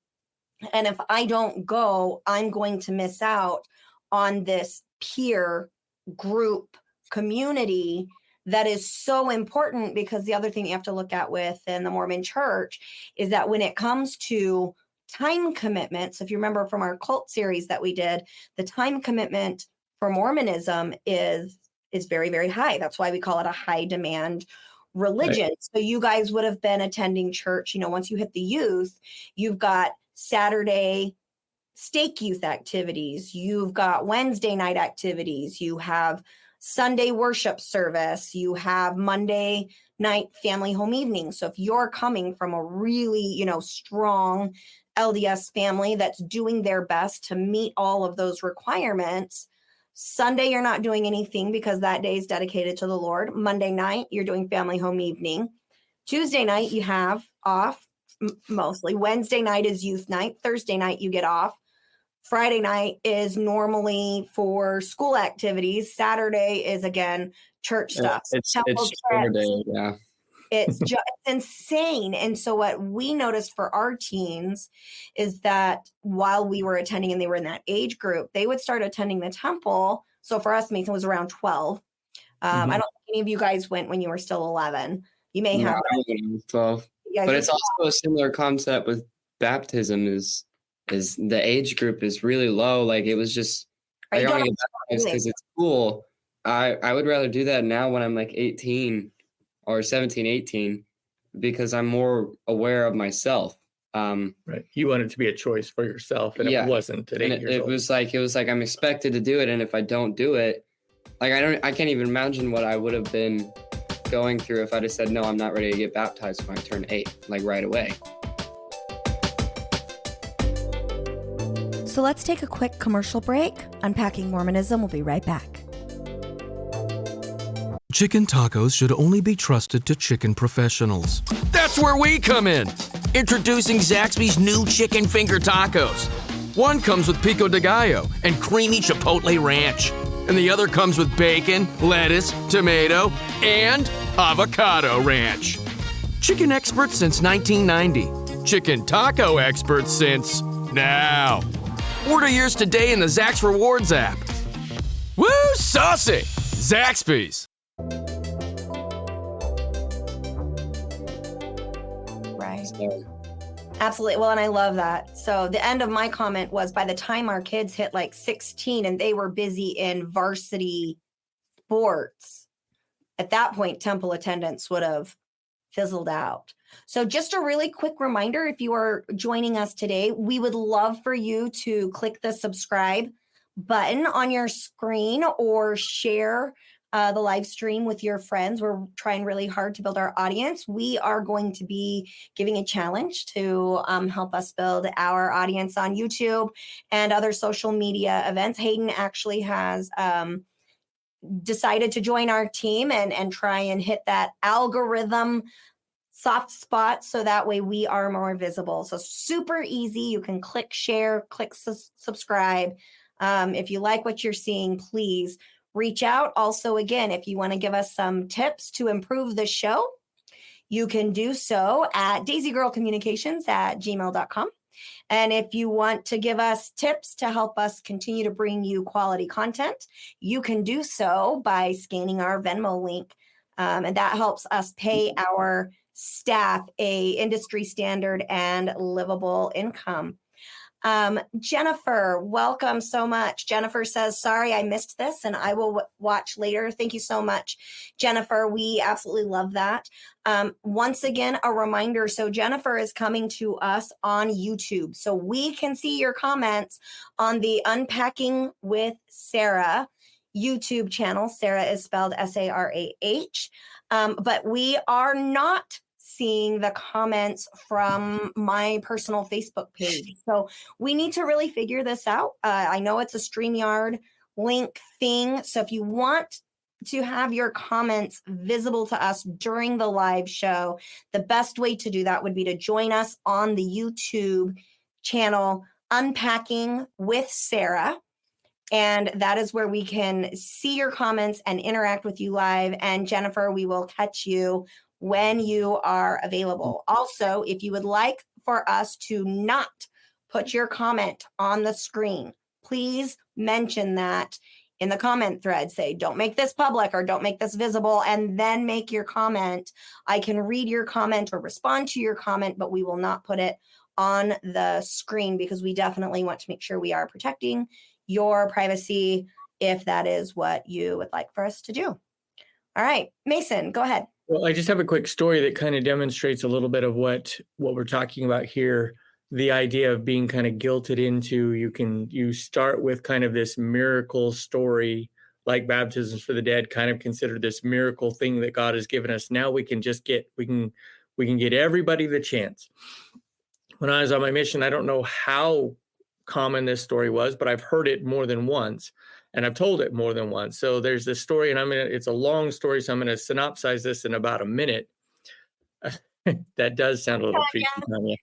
and if I don't go, I'm going to miss out on this peer group community that is so important. Because the other thing you have to look at within the Mormon church is that when it comes to time commitments, if you remember from our cult series that we did, the time commitment for Mormonism is very, very high. That's why we call it a high demand religion. Right. So you guys would have been attending church, once you hit the youth, you've got Saturday stake youth activities, you've got Wednesday night activities, you have Sunday worship service, you have Monday night family home evening. So if you're coming from a really, strong LDS family that's doing their best to meet all of those requirements, Sunday, you're not doing anything because that day is dedicated to the Lord. Monday night, you're doing family home evening. Tuesday night, you have off mostly. Wednesday night is youth night. Thursday night, you get off. Friday night is normally for school activities. Saturday is, again, church stuff. It's Saturday, yeah. It's just insane. And so what we noticed for our teens is that while we were attending and they were in that age group, they would start attending the temple. So for us, Mason was around 12. I don't think any of you guys went when you were still 11. You may have. I was 12. But it's also a similar concept with baptism is the age group is really low. Like it was just, I don't get baptized because it's cool. I would rather do that now when I'm like 18 or 17, 18, because I'm more aware of myself. Right. You want it to be a choice for yourself, and it wasn't at 8 years old. It was like I'm expected to do it, and if I don't do it, like I can't even imagine what I would have been going through if I just said, no, I'm not ready to get baptized when I turn 8, like right away. So let's take a quick commercial break. Unpacking Mormonism will be right back. Chicken tacos should only be trusted to chicken professionals. That's where we come in. Introducing Zaxby's new chicken finger tacos. One comes with pico de gallo and creamy chipotle ranch. And the other comes with bacon, lettuce, tomato, and avocado ranch. Chicken experts since 1990. Chicken taco experts since now. Order yours today in the Zax Rewards app. Woo, saucy! Zaxby's. Right. Absolutely. Well, and I love that. So the end of my comment was by the time our kids hit like 16 and they were busy in varsity sports, at that point, temple attendance would have fizzled out. So just a really quick reminder, if you are joining us today, we would love for you to click the subscribe button on your screen or share the live stream with your friends. We're trying really hard to build our audience. We are going to be giving a challenge to help us build our audience on YouTube and other social media events. Hayden actually has decided to join our team and try and hit that algorithm soft spot so that way we are more visible. So super easy. You can click share, click subscribe. If you like what you're seeing, please reach out. Also, again, if you want to give us some tips to improve the show, you can do so at daisygirlcommunications@gmail.com. And if you want to give us tips to help us continue to bring you quality content, you can do so by scanning our Venmo link. And that helps us pay our staff a industry standard and livable income. Jennifer, welcome so much. Jennifer says, sorry, I missed this and I will watch later. Thank you so much, Jennifer. We absolutely love that. Once again, a reminder. So Jennifer is coming to us on YouTube. So we can see your comments on the Unpacking with Sarah YouTube channel. Sarah is spelled Sarah. But we are not seeing the comments from my personal Facebook page. So we need to really figure this out. I know it's a StreamYard link thing. So if you want to have your comments visible to us during the live show, the best way to do that would be to join us on the YouTube channel Unpacking with Sarah. And that is where we can see your comments and interact with you live. And Jennifer, we will catch you when you are available. Also, if you would like for us to not put your comment on the screen, please mention that in the comment thread. Say, don't make this public or don't make this visible, and then make your comment. I can read your comment or respond to your comment, but we will not put it on the screen because we definitely want to make sure we are protecting your privacy if that is what you would like for us to do. All right, Mason, go ahead. Well, I just have a quick story that kind of demonstrates a little bit of what we're talking about here. The idea of being kind of guilted into, you start with kind of this miracle story, like baptisms for the dead, kind of considered this miracle thing that God has given us. Now we can just we can get everybody the chance. When I was on my mission, I don't know how common this story was, but I've heard it more than once, and I've told it more than once. So there's this story, and it's a long story, so I'm going to synopsize this in about a minute. That does sound a little creepy, Tanya.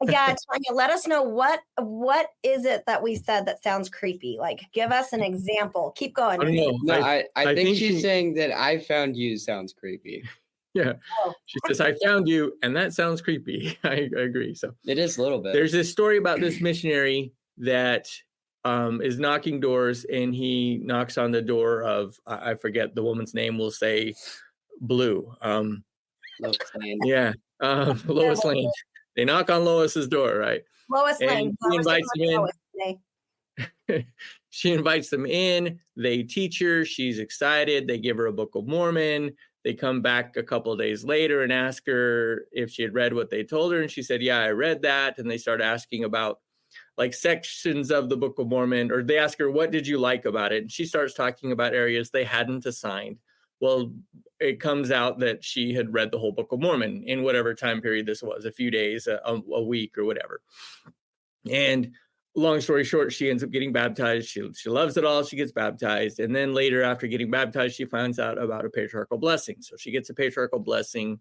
Yeah, Tanya, let us know what is it that we said that sounds creepy? Like, give us an example. Keep going. I don't know. No, I think she's saying that I found you sounds creepy. Yeah. Oh. She says, I found you, and that sounds creepy. I agree. So it is a little bit. There's this story about this missionary that is knocking doors, and he knocks on the door of, I forget the woman's name, we'll say Blue. Lois Lane. Yeah. Lois Lane. They knock on Lois's door, right? Lois Lane. She invites them in. She invites them in. They teach her. She's excited. They give her a Book of Mormon. They come back a couple of days later and ask her if she had read what they told her. And she said, yeah, I read that. And they start asking about like sections of the Book of Mormon, or they ask her, what did you like about it? And she starts talking about areas they hadn't assigned. Well, it comes out that she had read the whole Book of Mormon in whatever time period this was, a few days, a week or whatever. And long story short, she ends up getting baptized. She loves it all. She gets baptized. And then later, after getting baptized, she finds out about a patriarchal blessing. So she gets a patriarchal blessing,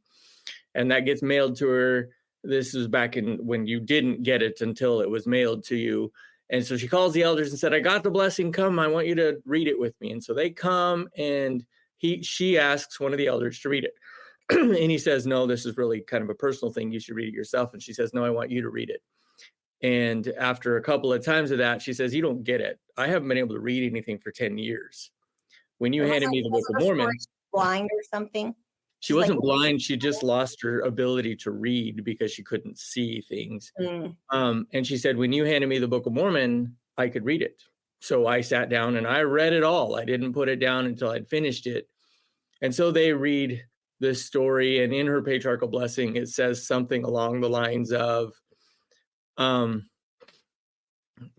and that gets mailed to her. This was back in when you didn't get it until it was mailed to you. And so she calls the elders and said, I got the blessing. Come, I want you to read it with me. And so they come, and she asks one of the elders to read it. And he says, no, this is really kind of a personal thing. You should read it yourself. And she says, no, I want you to read it. And after a couple of times of that, she says, you don't get it. I haven't been able to read anything for 10 years. When you handed me the Book of Mormon. Blind or something? She wasn't blind. She just lost her ability to read because she couldn't see things. And she said, when you handed me the Book of Mormon, I could read it. So I sat down and I read it all. I didn't put it down until I'd finished it. And so they read this story, and in her patriarchal blessing, it says something along the lines of,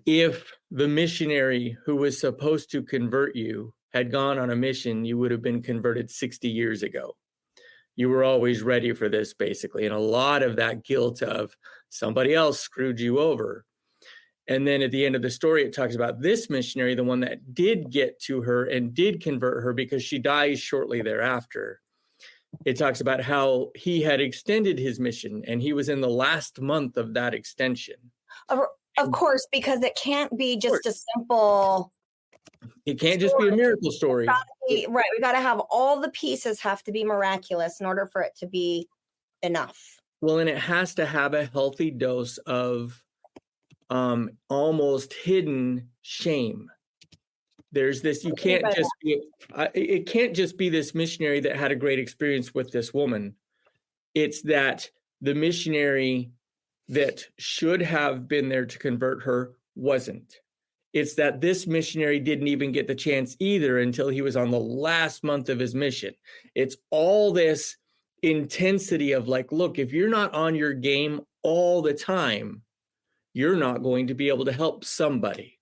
if the missionary who was supposed to convert you had gone on a mission, you would have been converted 60 years ago. You were always ready for this, basically. And a lot of that guilt of somebody else screwed you over. And then at the end of the story, it talks about this missionary, the one that did get to her and did convert her, because she dies shortly thereafter. It talks about how he had extended his mission, and he was in the last month of that extension. Of course, because it can't be just a simple. It can't just be a miracle story. Right. We got to have all the pieces have to be miraculous in order for it to be enough. Well, and it has to have a healthy dose of almost hidden shame. There's this, you can't just be, it can't just be this missionary that had a great experience with this woman. It's that the missionary that should have been there to convert her wasn't. It's that this missionary didn't even get the chance either until he was on the last month of his mission. It's all this intensity of like, look, if you're not on your game all the time, you're not going to be able to help somebody.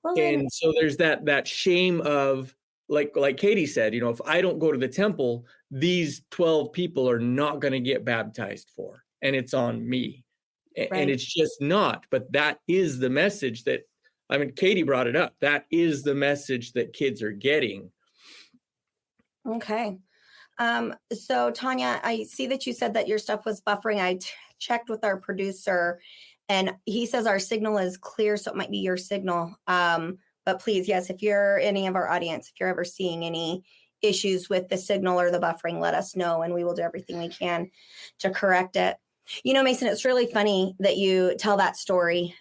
Well, and so there's that shame of, like Katie said, you know, if I don't go to the temple, these 12 people are not going to get baptized for, and it's on me. Right. And it's just not. But that is the message that I mean, Katie brought it up. That is the message that kids are getting. Okay. So Tanya, I see that you said that your stuff was buffering. I checked with our producer and he says our signal is clear, so it might be your signal. But please, yes, if you're any of our audience, if you're ever seeing any issues with the signal or the buffering, let us know and we will do everything we can to correct it. You know, Mason, it's really funny that you tell that story,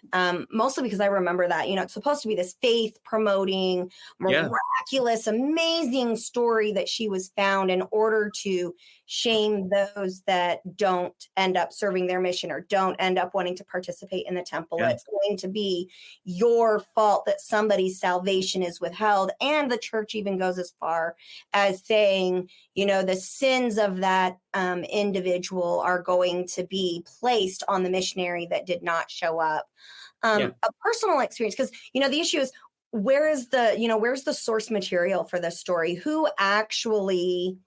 mostly because I remember that, you know, it's supposed to be this faith promoting, miraculous, amazing story that she was found in order to shame those that don't end up serving their mission or don't end up wanting to participate in the temple. Yeah. It's going to be your fault that somebody's salvation is withheld. And the church even goes as far as saying, you know, the sins of that individual are going to be placed on the missionary that did not show up. A personal experience, because, you know, the issue is, where's the source material for this story? Who actually,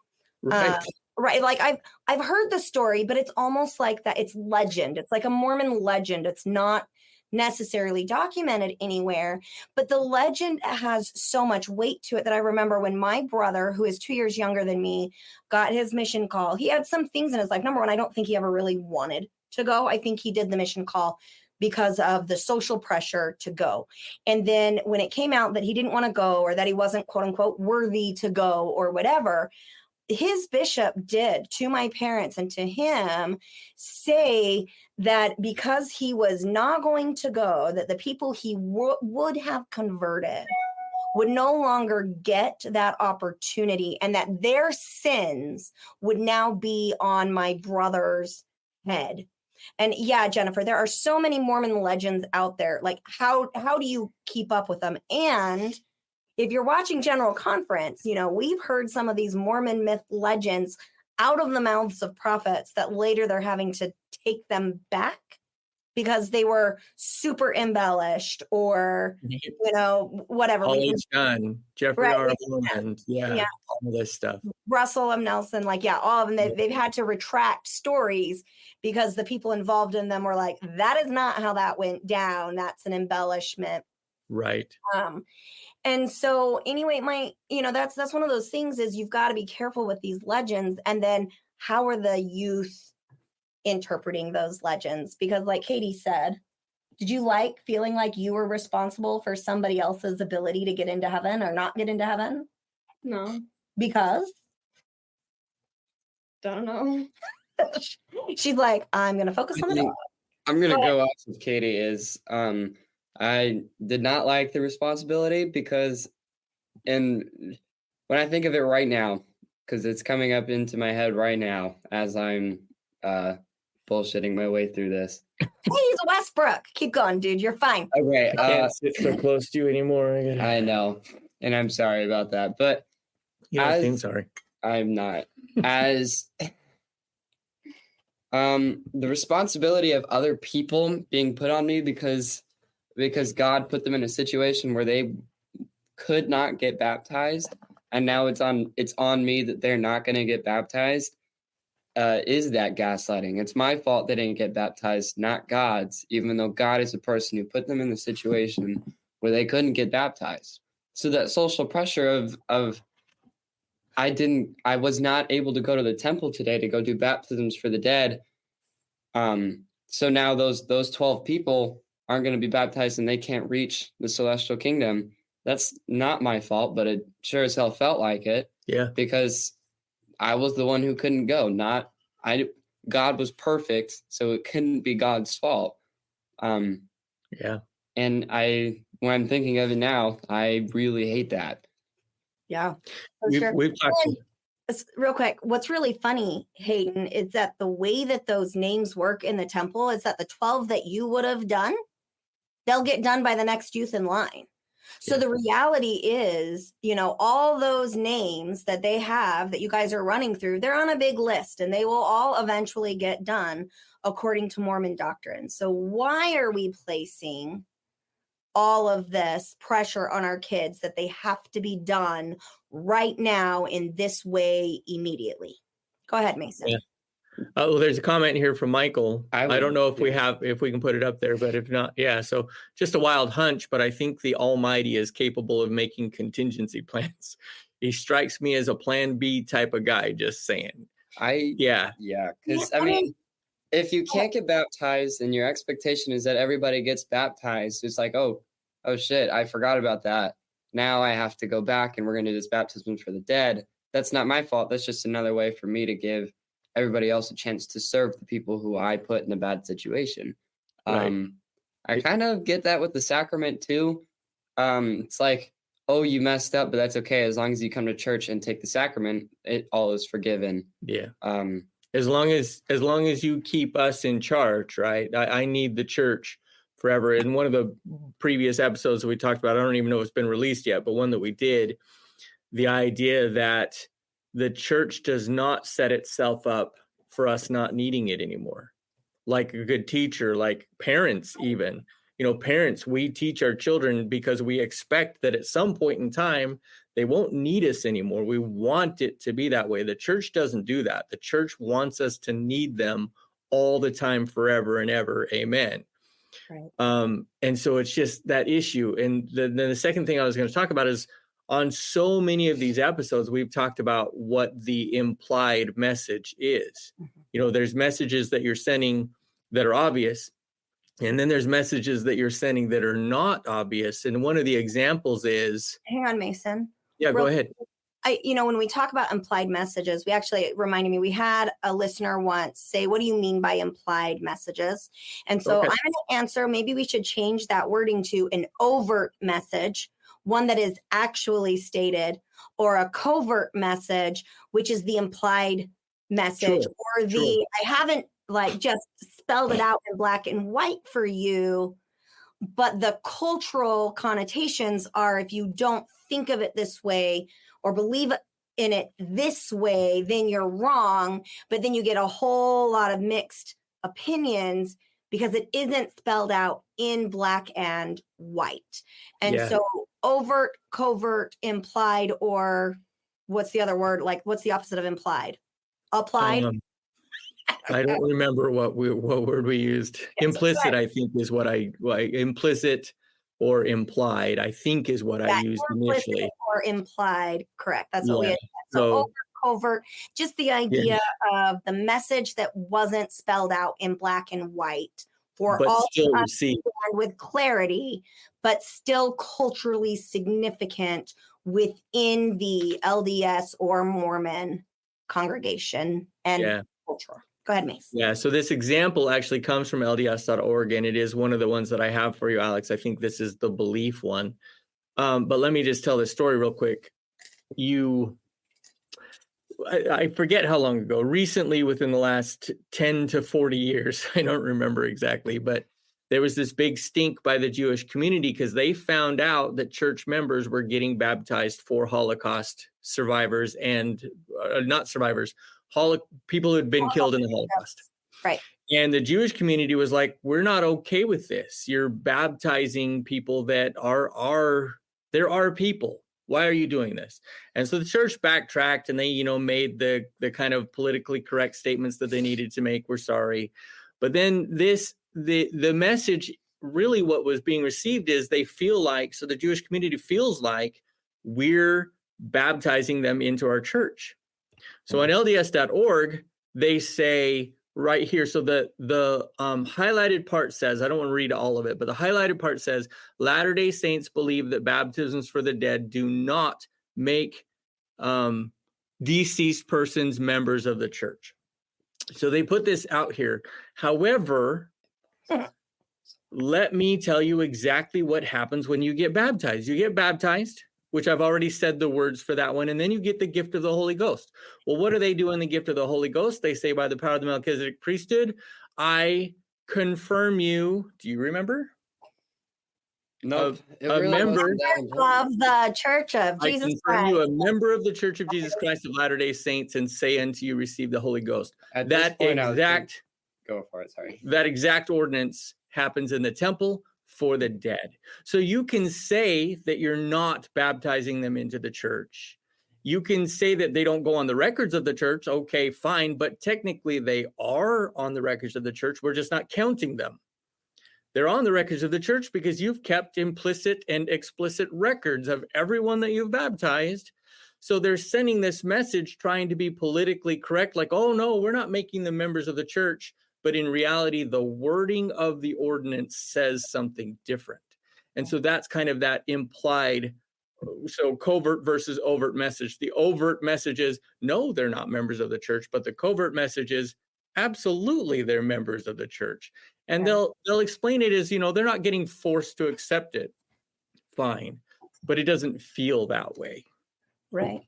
right? Like I've heard the story, but it's almost like that. It's legend. It's like a Mormon legend. It's not necessarily documented anywhere, but the legend has so much weight to it that I remember when my brother, who is 2 years younger than me, got his mission call. He had some things in his life. Number one, I don't think he ever really wanted to go. I think he did the mission call because of the social pressure to go. And then when it came out that he didn't want to go, or that he wasn't, quote unquote, worthy to go or whatever, his bishop did, to my parents and to him, say that because he was not going to go, that the people he would have converted would no longer get that opportunity, and that their sins would now be on my brother's head. And yeah, Jennifer, there are so many Mormon legends out there. Like, how do you keep up with them? And if you're watching General Conference, you know, we've heard some of these Mormon myth legends out of the mouths of prophets that later they're having to take them back because they were super embellished or, you know, whatever. All H. Gunn, Jeffrey R. Mormon, all this stuff. Russell M. Nelson, like, all of them, they've had to retract stories because the people involved in them were like, that is not how that went down. That's an embellishment. Right. And so anyway, that's one of those things is you've got to be careful with these legends. And then how are the youth interpreting those legends? Because like Katie said, did you like feeling like you were responsible for somebody else's ability to get into heaven or not get into heaven? No. Because? Don't know. She's like, I'm going to focus on the dog. I'm going to go off of Katie is, I did not like the responsibility because, and when I think of it right now, because it's coming up into my head right now as I'm bullshitting my way through this. Hey, he's a Westbrook. Keep going, dude. You're fine. Okay. I can't sit so close to you anymore. I know, and I'm sorry about that, but sorry. I'm not. As the responsibility of other people being put on me because God put them in a situation where they could not get baptized, and now it's on me that they're not going to get baptized, is that gaslighting. It's my fault they didn't get baptized, not God's, even though God is the person who put them in the situation where they couldn't get baptized. So that social pressure of I was not able to go to the temple today to go do baptisms for the dead. So now those 12 people aren't going to be baptized and they can't reach the celestial kingdom. That's not my fault, but it sure as hell felt like it. Yeah. Because I was the one who couldn't go. God was perfect, so it couldn't be God's fault. And when I'm thinking of it now, I really hate that. Yeah. We've talked. Real quick, what's really funny, Hayden, is that the way that those names work in the temple is that the 12 that you would have done, they'll get done by the next youth in line. So the reality is, all those names that they have that you guys are running through, they're on a big list and they will all eventually get done according to Mormon doctrine. So why are we placing all of this pressure on our kids that they have to be done right now in this way immediately? Go ahead, Mason. Well, there's a comment here from Michael. I don't know if yeah. if we can put it up there, but if not, yeah. So just a wild hunch, but I think the Almighty is capable of making contingency plans. He strikes me as a plan B type of guy, just saying. Yeah, because I mean, if you can't get baptized and your expectation is that everybody gets baptized, it's like, oh shit, I forgot about that. Now I have to go back and we're going to do this baptism for the dead. That's not my fault. That's just another way for me to give everybody else a chance to serve the people who I put in a bad situation. Right. I kind of get that with the sacrament too. It's like, oh, you messed up, but that's okay. As long as you come to church and take the sacrament, it all is forgiven. Yeah. As long as you keep us in charge, right? I need the church forever. In one of the previous episodes that we talked about, I don't even know if it's been released yet, but one that we did, the idea that the church does not set itself up for us not needing it anymore. Like a good teacher, like parents even, parents, we teach our children because we expect that at some point in time, they won't need us anymore. We want it to be that way. The church doesn't do that. The church wants us to need them all the time, forever and ever. Amen. Right. And so it's just that issue. And then the second thing I was going to talk about is, on so many of these episodes, we've talked about what the implied message is. There's messages that you're sending that are obvious, and then there's messages that you're sending that are not obvious. And one of the examples is... Hang on, Mason. Yeah, go ahead. When we talk about implied messages, we had a listener once say, what do you mean by implied messages? And so I'm going to answer, maybe we should change that wording to an overt message, one that is actually stated, or a covert message, which is the implied message, or I haven't just spelled it out in black and white for you, but the cultural connotations are, if you don't think of it this way or believe in it this way, then you're wrong. But then you get a whole lot of mixed opinions because it isn't spelled out in black and white. And so overt, covert, implied, or what's the other word? What's the opposite of implied? Applied? I don't remember what word we used. Implicit, I think, is what implicit or implied, I think, is what I used initially. Or implied, correct. That's what we had. So overt, covert, just the idea of the message that wasn't spelled out in black and white for but all still to receive with clarity, but still culturally significant within the LDS or Mormon congregation and culture. Go ahead, Mace. Yeah, so this example actually comes from LDS.org, and it is one of the ones that I have for you, Alex. I think this is the belief one. But let me just tell this story real quick. I forget how long ago, recently within the last 10 to 40 years, I don't remember exactly, but there was this big stink by the Jewish community because they found out that church members were getting baptized for Holocaust survivors and not survivors, people who had been killed in the Holocaust. Right. And the Jewish community was like, we're not okay with this. You're baptizing people that they're our people. Why are you doing this? And so the church backtracked and they, made the kind of politically correct statements that they needed to make. We're sorry. But then the message, really what was being received is the Jewish community feels like we're baptizing them into our church. So on LDS.org, they say right here, so the highlighted part says, I don't want to read all of it, but the highlighted part says, Latter-day Saints believe that baptisms for the dead do not make deceased persons members of the church. So they put this out here. However, let me tell you exactly what happens when you get baptized. You get baptized, which I've already said the words for that one, and then you get the gift of the Holy Ghost. Well, what do they do in the gift of the Holy Ghost? They say, by the power of the Melchizedek priesthood, I confirm you. Do you remember? No, a member of the Church of Jesus Christ. I confirm you a member of the Church of Jesus Christ of Latter-day Saints, and say unto you, receive the Holy Ghost. At that this point, exact go for it. Sorry. That exact ordinance happens in the temple for the dead. So you can say that you're not baptizing them into the church, You can say that they don't go on the records of the church. Okay, fine. But technically they are on the records of the church. We're just not counting them. They're on the records of the church because you've kept implicit and explicit records of everyone that you've baptized. So they're sending this message trying to be politically correct, like, oh, no, we're not making them members of the church. But in reality, the wording of the ordinance says something different. And so that's kind of that implied, so covert versus overt message. The overt message is, no, they're not members of the church. But the covert message is, absolutely, they're members of the church. And they'll explain it as, they're not getting forced to accept it. Fine. But it doesn't feel that way. Right.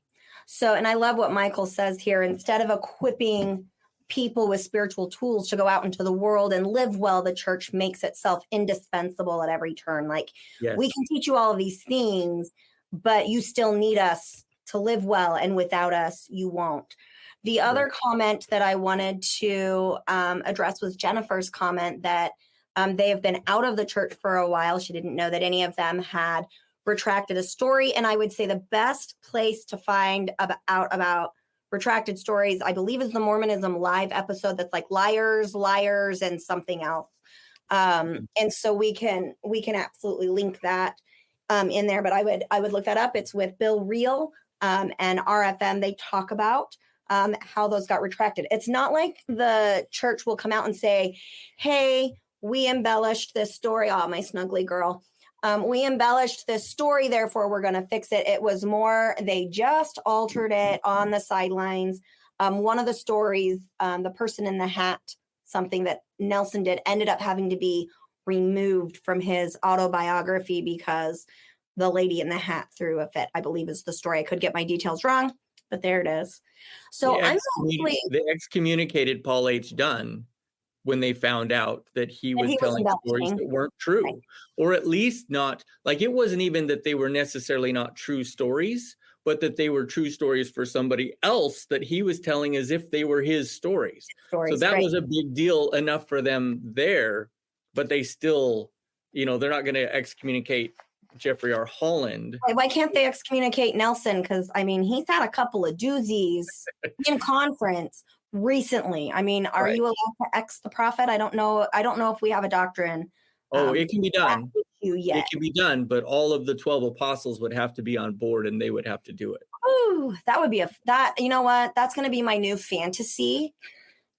So, and I love what Michael says here. Instead of equipping people with spiritual tools to go out into the world and live well, the church makes itself indispensable at every turn. Like, we can teach you all of these things, but you still need us to live well. And without us, you won't. The other comment that I wanted to address was Jennifer's comment that they have been out of the church for a while. She didn't know that any of them had retracted a story. And I would say the best place to find out about retracted stories, I believe, is the Mormonism Live episode that's like liars, and something else. And so we can absolutely link that in there. But I would look that up. It's with Bill Reel and RFM. They talk about how those got retracted. It's not like the church will come out and say, hey, we embellished this story. Oh, my snuggly girl. We embellished this story, therefore we're going to fix it. It was more, they just altered it on the sidelines. One of the stories, the person in the hat, something that Nelson did, ended up having to be removed from his autobiography because the lady in the hat threw a fit, I believe is the story. I could get my details wrong, but there it is. So they excommunicated Paul H. Dunn when they found out that he was telling stories that weren't true, right. Or at least not, like, it wasn't even that they were necessarily not true stories, but that they were true stories for somebody else that he was telling as if they were his stories. So that was a big deal enough for them there, but they still, they're not going to excommunicate Jeffrey R. Holland. Why can't they excommunicate Nelson? Because, he's had a couple of doozies in conference recently. Are you allowed to ex the prophet? I don't know if we have a doctrine. It can be done. It can be done, but all of the 12 apostles would have to be on board and they would have to do it. Ooh, that would be you know what? That's going to be my new fantasy,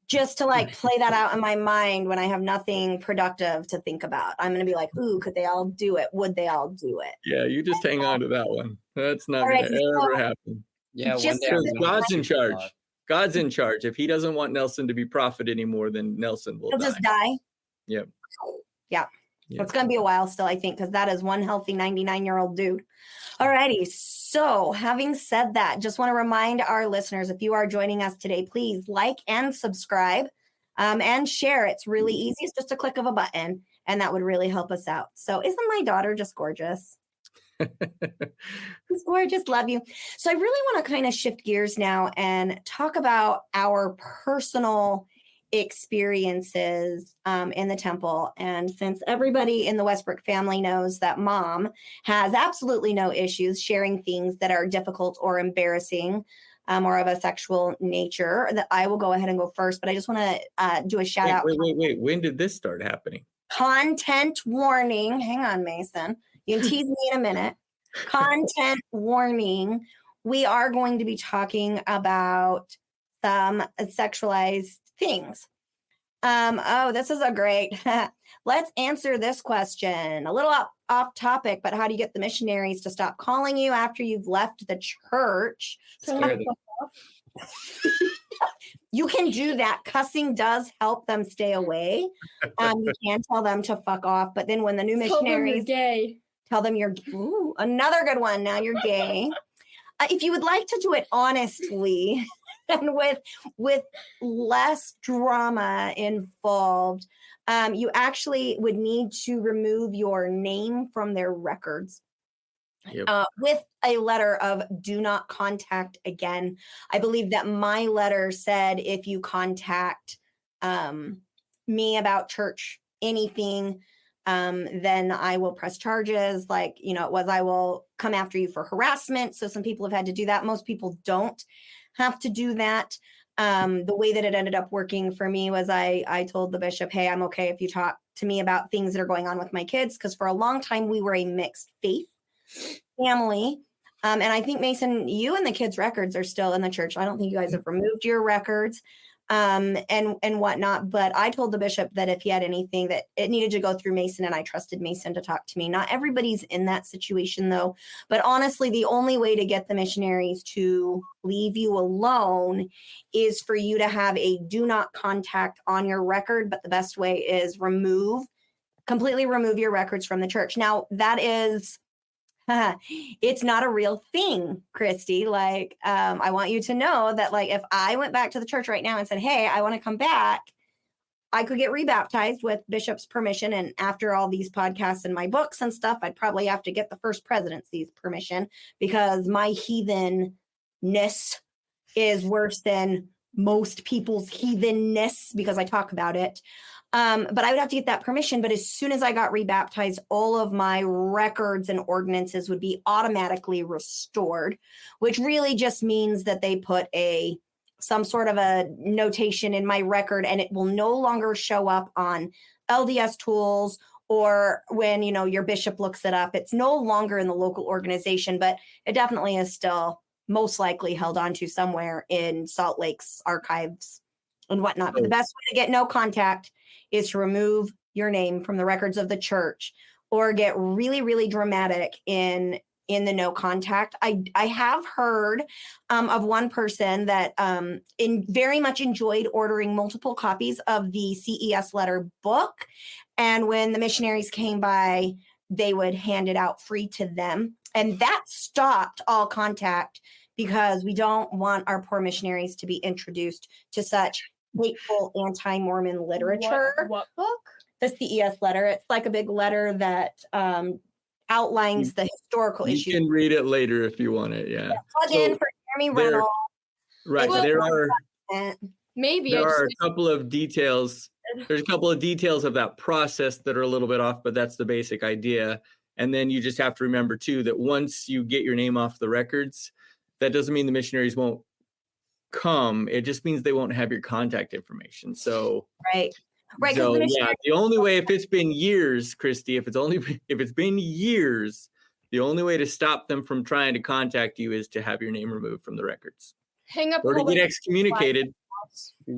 just to play that out in my mind when I have nothing productive to think about. I'm going to be like, ooh, could they all do it? Would they all do it? Yeah, you just hang on to that one. That's not going to ever happen. Yeah, God's in charge. God's in charge. If he doesn't want Nelson to be prophet anymore, then Nelson will just die. Yep. Yeah. It's going to be a while still, I think, because that is one healthy 99-year-old dude. All righty. So having said that, just want to remind our listeners, if you are joining us today, please like and subscribe and share. It's really easy. It's just a click of a button, and that would really help us out. So isn't my daughter just gorgeous? She's gorgeous. Love you. So I really want to kind of shift gears now and talk about our personal experiences in the temple. And since everybody in the Westbrook family knows that Mom has absolutely no issues sharing things that are difficult or embarrassing or of a sexual nature, that I will go ahead and go first. But I just want to do a shout out. Wait. When did this start happening? Content warning. Hang on, Mason. You can tease me in a minute. Content warning. We are going to be talking about some sexualized things. This is a great. Let's answer this question. A little off topic, but how do you get the missionaries to stop calling you after you've left the church? You can do that. Cussing does help them stay away. You can tell them to fuck off, but then when the new missionaries gay, tell them you're another good one. Now you're gay. If you would like to do it honestly and with less drama involved, you actually would need to remove your name from their records. Yep. With a letter of do not contact again. I believe that my letter said, if you contact me about church, anything, then I will press charges. Like, I will come after you for harassment. So some people have had to do that. Most people don't have to do that. The way that it ended up working for me was I told the bishop, hey, I'm okay if you talk to me about things that are going on with my kids. Because for a long time, we were a mixed faith family. And I think, Mason, you and the kids' records are still in the church. I don't think you guys have removed your records and whatnot. But I told the bishop that if he had anything, that it needed to go through Mason, and I trusted Mason to talk to me. Not everybody's in that situation, though. But honestly, the only way to get the missionaries to leave you alone is for you to have a do not contact on your record. But the best way is completely remove your records from the church. Now, that is... it's not a real thing, Christy. Like, I want you to know that, like, if I went back to the church right now and said, hey, I want to come back, I could get rebaptized with bishop's permission. And after all these podcasts and my books and stuff, I'd probably have to get the first presidency's permission, because my heathenness is worse than most people's heathenness, because I talk about it. But I would have to get that permission. But as soon as I got rebaptized, all of my records and ordinances would be automatically restored, which really just means that they put some sort of a notation in my record, and it will no longer show up on LDS tools, or when, your bishop looks it up. It's no longer in the local organization, but it definitely is still most likely held onto somewhere in Salt Lake's archives and whatnot. But the best way to get no contact is to remove your name from the records of the church, or get really, really dramatic in the no contact. I have heard of one person that very much enjoyed ordering multiple copies of the CES letter book. And when the missionaries came by, they would hand it out free to them. And that stopped all contact, because we don't want our poor missionaries to be introduced to such hateful anti-Mormon literature. What book? The CES letter. It's like a big letter that outlines the historical issues. You can read it later if you want it. Yeah. Plug in for Jeremy Reynolds. Right. Well, There are a couple of details. There's a couple of details of that process that are a little bit off, but that's the basic idea. And then you just have to remember too that once you get your name off the records, that doesn't mean the missionaries won't come. It just means they won't have your contact information. So right. So yeah, the only way, if it's been years, Christy, if it's been years, the only way to stop them from trying to contact you is to have your name removed from the records. Hang up or to get excommunicated.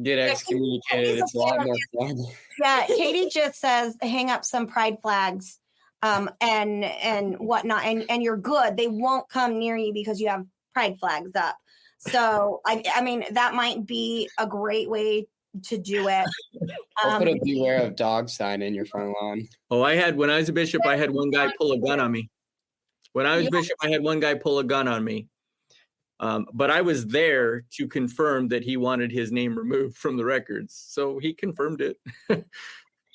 Get excommunicated. It's a lot more fun. Yeah, Katie just says hang up some pride flags and whatnot, and you're good. They won't come near you because you have pride flags up. So I mean, that might be a great way to do it. I'll put a beware of dog sign in your front lawn. Oh, when I was a bishop, I had one guy pull a gun on me. When I was bishop, I had one guy pull a gun on me. But I was there to confirm that he wanted his name removed from the records. So he confirmed it.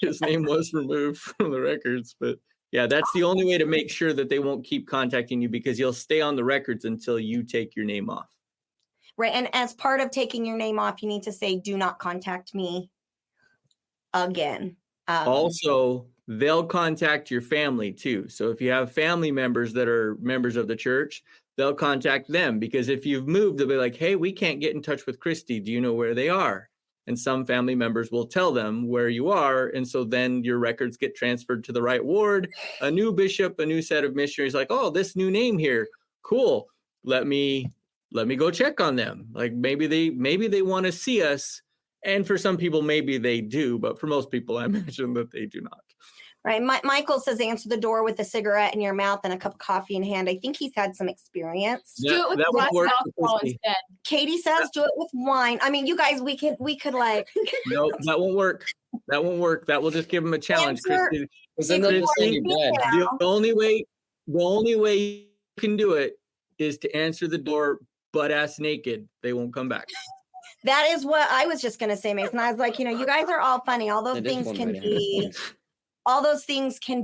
His name was removed from the records. But yeah, that's the only way to make sure that they won't keep contacting you, because you'll stay on the records until you take your name off. Right. And as part of taking your name off, you need to say, do not contact me again. Also, they'll contact your family too. So if you have family members that are members of the church, they'll contact them, because if you've moved, they'll be like, hey, we can't get in touch with Christy. Do you know where they are? And some family members will tell them where you are. And so then your records get transferred to the right ward, a new bishop, a new set of missionaries, like, oh, this new name here. Cool. Let me go check on them. Like maybe they want to see us. And for some people, maybe they do. But for most people, I imagine that they do not. Right. Michael says, answer the door with a cigarette in your mouth and a cup of coffee in hand. I think he's had some experience. Do it with less alcohol instead. Katie says, do it with wine. I mean, you guys, we could like. No, that won't work. That won't work. That will just give them a challenge. Answer, the only way you can do it is to answer the door butt-ass naked. They won't come back. That is what I was just going to say, Mason. I was like, you guys are all funny. All those things can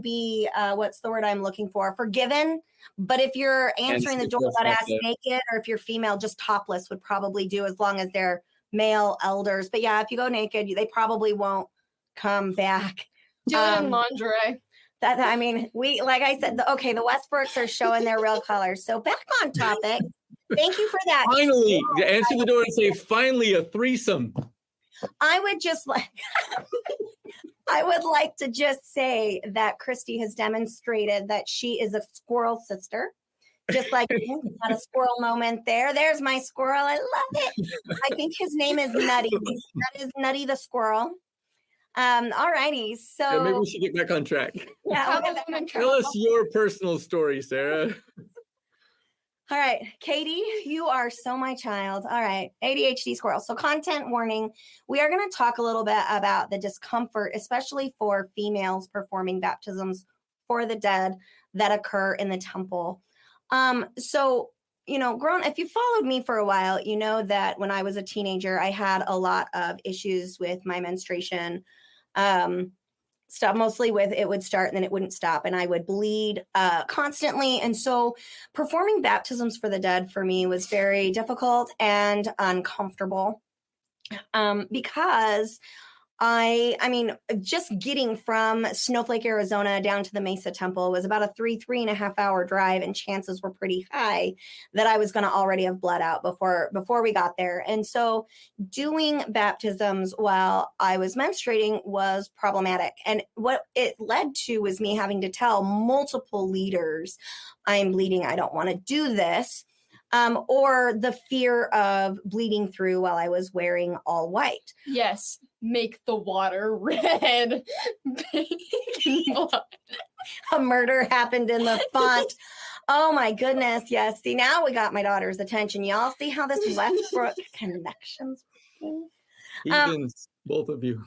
be, what's the word I'm looking for? Forgiven. But if you're answering the door butt-ass naked, or if you're female, just topless would probably do, as long as they're male elders. But yeah, if you go naked, they probably won't come back. Do it in lingerie. I mean, like I said, the Westbrooks are showing their real colors. So back on topic. Thank you for that. Finally, answer the door and say, finally, a threesome. I would like to just say that Christy has demonstrated that she is a squirrel sister. Just like had a squirrel moment there. There's my squirrel. I love it. I think his name is Nutty. That is Nutty the squirrel. All righty. So yeah, maybe we should get back on track. Yeah, Tell us your personal story, Sarah. All right, Katie, you are so my child. All right, ADHD squirrel. So content warning, we are going to talk a little bit about the discomfort, especially for females performing baptisms for the dead that occur in the temple. So, if you followed me for a while, you know that when I was a teenager, I had a lot of issues with my menstruation. Stuff mostly with it would start and then it wouldn't stop, and I would bleed constantly. And so performing baptisms for the dead for me was very difficult and uncomfortable because I mean, just getting from Snowflake, Arizona down to the Mesa Temple was about a 3.5 hour drive, and chances were pretty high that I was going to already have bled out before we got there. And so doing baptisms while I was menstruating was problematic. And what it led to was me having to tell multiple leaders, I'm bleeding, I don't want to do this. Or the fear of bleeding through while I was wearing all white. Yes, make the water red. A murder happened in the font. Oh my goodness, yes. See, now we got my daughter's attention. Y'all see how this Westbrook connections? Heathens, both of you.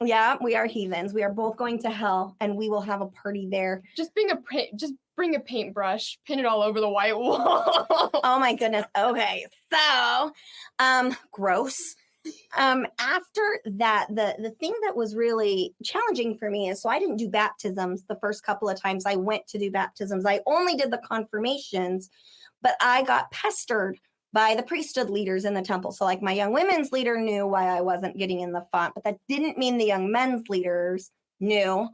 Yeah, we are heathens. We are both going to hell, and we will have a party there. Just bring a paintbrush, pin it all over the white wall. Oh my goodness. Okay. So, gross. After that, the thing that was really challenging for me is, so I didn't do baptisms the first couple of times I went to do baptisms. I only did the confirmations, but I got pestered by the priesthood leaders in the temple. So like my young women's leader knew why I wasn't getting in the font, but that didn't mean the young men's leaders knew,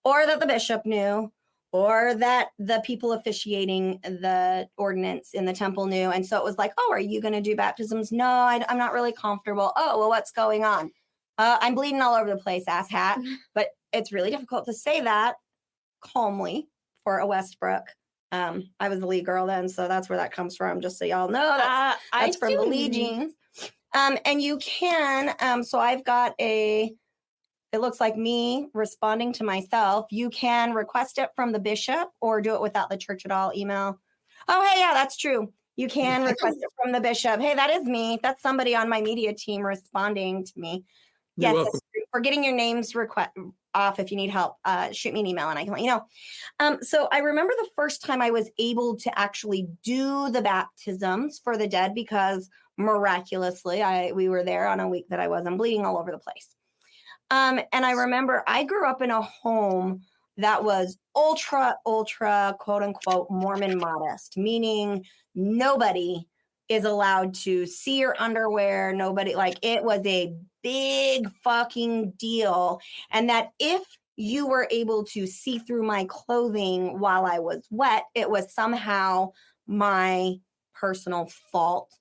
or that the bishop knew, or that the people officiating the ordinance in the temple knew. And so it was like, oh, are you going to do baptisms? No, I'm not really comfortable. Oh, well, what's going on? I'm bleeding all over the place, asshat. But it's really difficult to say that calmly for a Westbrook. I was the lead girl then, so that's where that comes from, just so y'all know. That's from the lead genes. And you can, so I've got it looks like me responding to myself. You can request it from the bishop or do it without the church at all email. Oh, hey, yeah, that's true. You can request it from the bishop. Hey, that is me. That's somebody on my media team responding to me. Yes, that's true. For getting your names off, if you need help, shoot me an email and I can let you know. So I remember the first time I was able to actually do the baptisms for the dead because miraculously we were there on a week that I wasn't bleeding all over the place. And I remember I grew up in a home that was ultra, quote unquote, Mormon modest, meaning nobody is allowed to see your underwear. Nobody, like, it was a big fucking deal. And that if you were able to see through my clothing while I was wet, it was somehow my personal fault.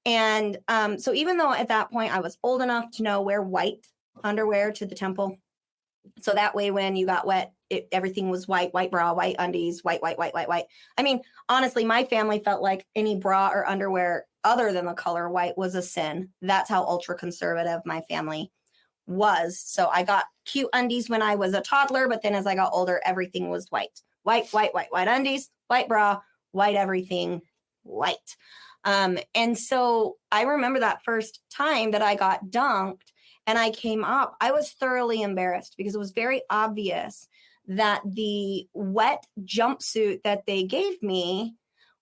And so even though at that point I was old enough to know wear white underwear to the temple, so that way when you got wet, everything was white bra, white undies, white. I mean, honestly, my family felt like any bra or underwear other than the color white was a sin. That's how ultra conservative my family was. So I got cute undies when I was a toddler, but then as I got older, everything was white undies, white bra, white everything, white. And so I remember that first time that I got dunked and I came up, I was thoroughly embarrassed because it was very obvious that the wet jumpsuit that they gave me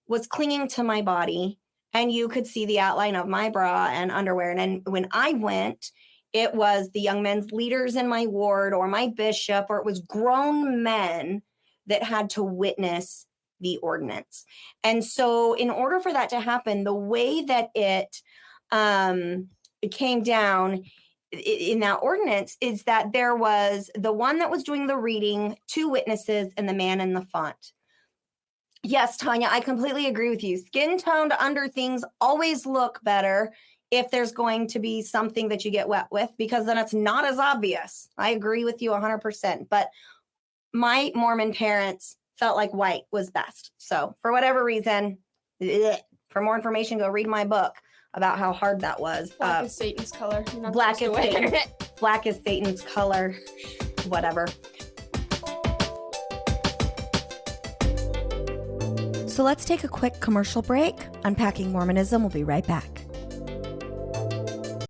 was clinging to my body, and you could see the outline of my bra and underwear. And then when I went, it was the young men's leaders in my ward or my bishop, or it was grown men that had to witness the ordinance. And so in order for that to happen, the way that it came down, in that ordinance is that there was the one that was doing the reading, 2 witnesses, and the man in the font. Yes, Tanya, I completely agree with you. Skin toned under things always look better if there's going to be something that you get wet with, because then it's not as obvious. I agree with you 100%. But my Mormon parents felt like white was best. So for whatever reason, for more information, go read my book about how hard that was. Black is Satan's color. Black is Satan's color. Whatever. So let's take a quick commercial break. Unpacking Mormonism will be right back.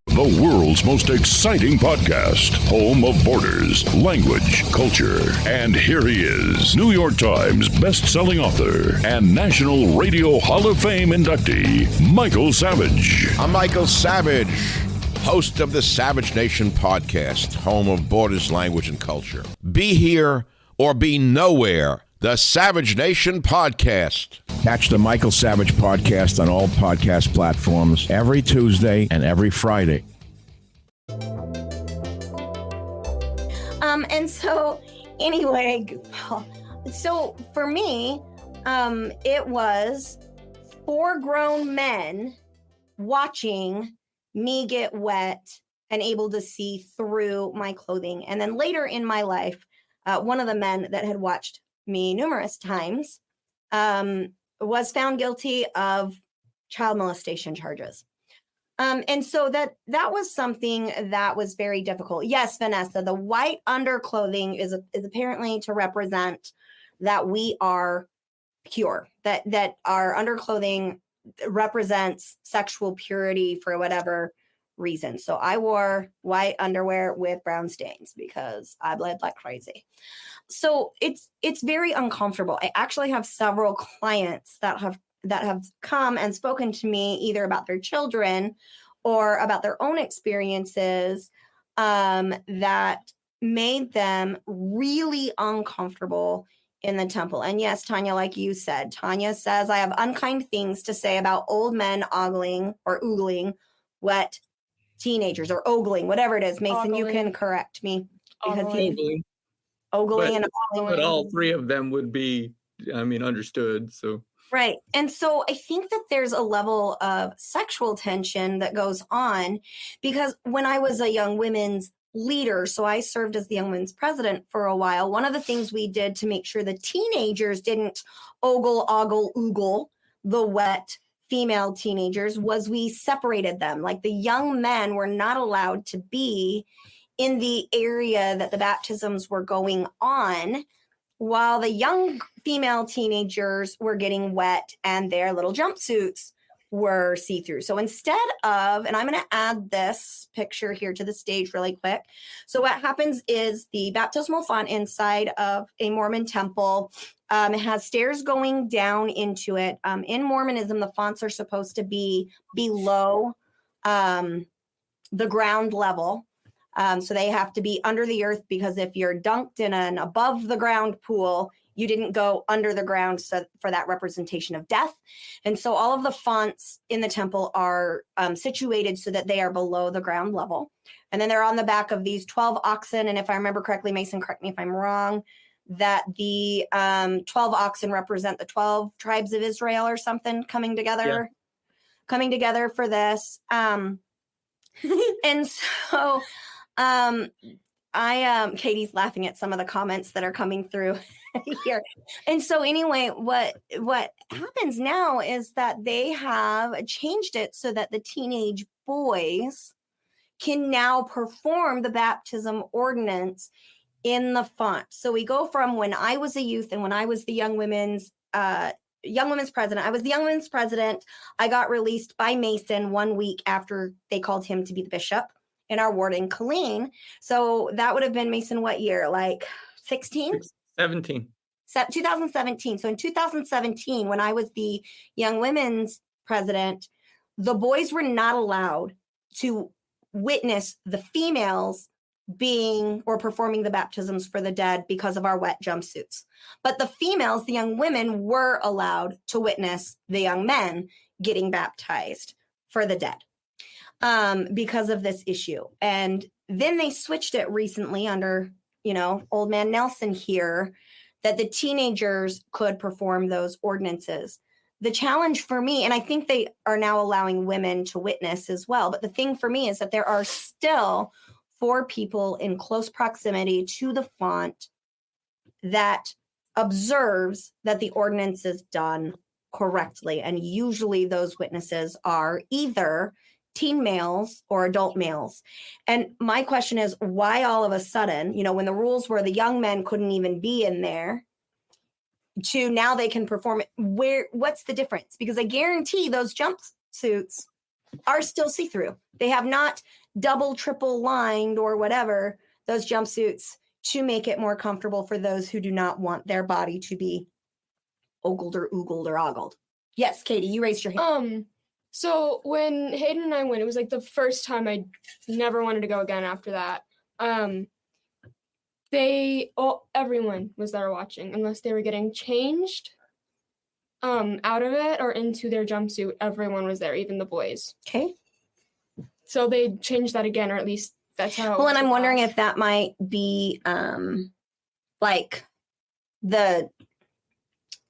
The world's most exciting podcast, home of borders, language, culture. And here he is, New York Times best-selling author and National Radio Hall of Fame inductee, Michael Savage. I'm Michael Savage, host of the Savage Nation podcast, home of borders, language, and culture. Be here or be nowhere. The Savage Nation podcast. Catch the Michael Savage podcast on all podcast platforms every Tuesday and every Friday. And so anyway, so for me, it was 4 grown men watching me get wet and able to see through my clothing. And then later in my life, one of the men that had watched me numerous times was found guilty of child molestation charges. And so that was something that was very difficult. Yes, Vanessa, the white underclothing is apparently to represent that we are pure, that our underclothing represents sexual purity for whatever reason. So I wore white underwear with brown stains because I bled like crazy. So it's very uncomfortable. I actually have several clients that have come and spoken to me either about their children or about their own experiences that made them really uncomfortable in the temple. And yes, Tanya, like you said, Tanya says, I have unkind things to say about old men ogling or oogling wet teenagers, or ogling, whatever it is. Mason, ogling. You can correct me. Because ogling and ogling. But all 3 of them would be, understood. So right. And so I think that there's a level of sexual tension that goes on, because when I was a young women's leader, so I served as the young women's president for a while, one of the things we did to make sure the teenagers didn't ogle, oogle the wet female teenagers was we separated them. Like the young men were not allowed to be in the area that the baptisms were going on, while the young female teenagers were getting wet and their little jumpsuits were see-through. So instead of, and I'm going to add this picture here to the stage really quick. So what happens is the baptismal font inside of a Mormon temple has stairs going down into it. In Mormonism, the fonts are supposed to be below the ground level. So they have to be under the earth, because if you're dunked in an above the ground pool, you didn't go under the ground, so for that representation of death. And so all of the fonts in the temple are situated so that they are below the ground level. And then they're on the back of these 12 oxen. And if I remember correctly, Mason, correct me if I'm wrong, that the 12 oxen represent the 12 tribes of Israel or something coming together for this. And so Katie's laughing at some of the comments that are coming through here. And so anyway, what happens now is that they have changed it so that the teenage boys can now perform the baptism ordinance in the font. So we go from when I was a youth and when I was the young women's president. I was the young women's president. I got released by Mason 1 week after they called him to be the bishop in our ward in Killeen. So that would have been, Mason, what year? Like 16? 17. 2017. So in 2017, when I was the young women's president, the boys were not allowed to witness the females being or performing the baptisms for the dead because of our wet jumpsuits. But the females, the young women, were allowed to witness the young men getting baptized for the dead. because of this issue. And then they switched it recently under, old man Nelson here, that the teenagers could perform those ordinances. The challenge for me, and I think they are now allowing women to witness as well, but the thing for me is that there are still 4 people in close proximity to the font that observes that the ordinance is done correctly. And usually those witnesses are either teen males or adult males. And my question is, why all of a sudden, when the rules were the young men couldn't even be in there, to now they can perform it? What's the difference? Because I guarantee those jumpsuits are still see-through. They have not double, triple lined or whatever those jumpsuits to make it more comfortable for those who do not want their body to be ogled or oogled or ogled. Yes, Katie, you raised your hand. So when Hayden and I went, it was like the first time. I never wanted to go again after that. Everyone was there watching, unless they were getting changed out of it or into their jumpsuit. Everyone was there, even the boys. Okay. So they changed that again, or at least that's how. Well, and I'm wondering if that might be like the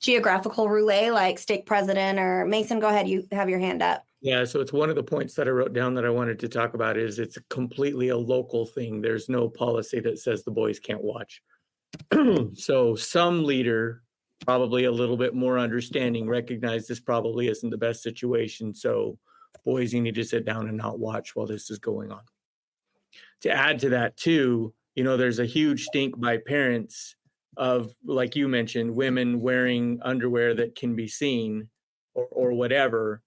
geographical roulette, like stake president or Mason. Go ahead, you have your hand up. Yeah, so it's one of the points that I wrote down that I wanted to talk about is it's completely a local thing. There's no policy that says the boys can't watch. So some leader, probably a little bit more understanding, recognized this probably isn't the best situation. So boys, you need to sit down and not watch while this is going on. To add to that too, there's a huge stink by parents of, like you mentioned, women wearing underwear that can be seen or whatever.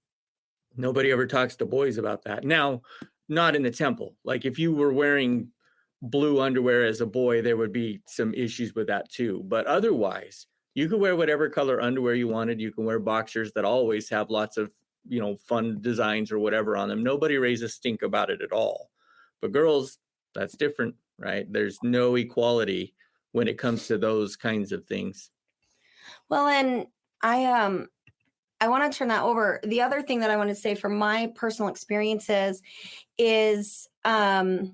Nobody ever talks to boys about that. Now, not in the temple. Like if you were wearing blue underwear as a boy, there would be some issues with that too. But otherwise, you could wear whatever color underwear you wanted. You can wear boxers that always have lots of, fun designs or whatever on them. Nobody raises a stink about it at all. But girls, that's different, right? There's no equality when it comes to those kinds of things. Well, and I want to turn that over. The other thing that I want to say from my personal experiences is that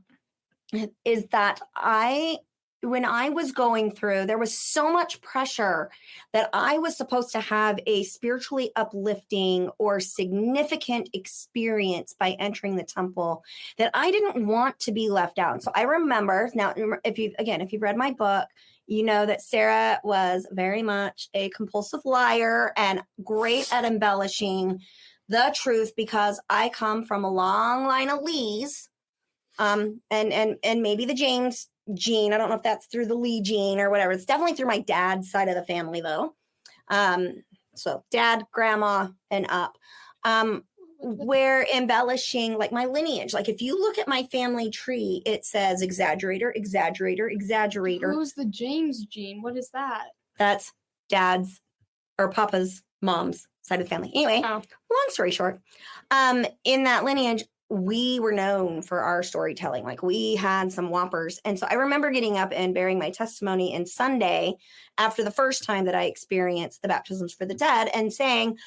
when I was going through, there was so much pressure that I was supposed to have a spiritually uplifting or significant experience by entering the temple that I didn't want to be left out. So I remember now, if you've read my book, you know that Sarah was very much a compulsive liar and great at embellishing the truth because I come from a long line of Lees, and maybe the James gene. I don't know if that's through the Lee gene or whatever. It's definitely through my dad's side of the family, though. So dad, grandma, and up. We're embellishing like my lineage. Like if you look at my family tree, it says exaggerator, exaggerator, exaggerator. Who's the James gene? What is that? That's dad's or papa's mom's side of the family. Anyway, long story short, in that lineage, we were known for our storytelling. Like we had some whoppers. And so I remember getting up and bearing my testimony in Sunday after the first time that I experienced the baptisms for the dead and saying,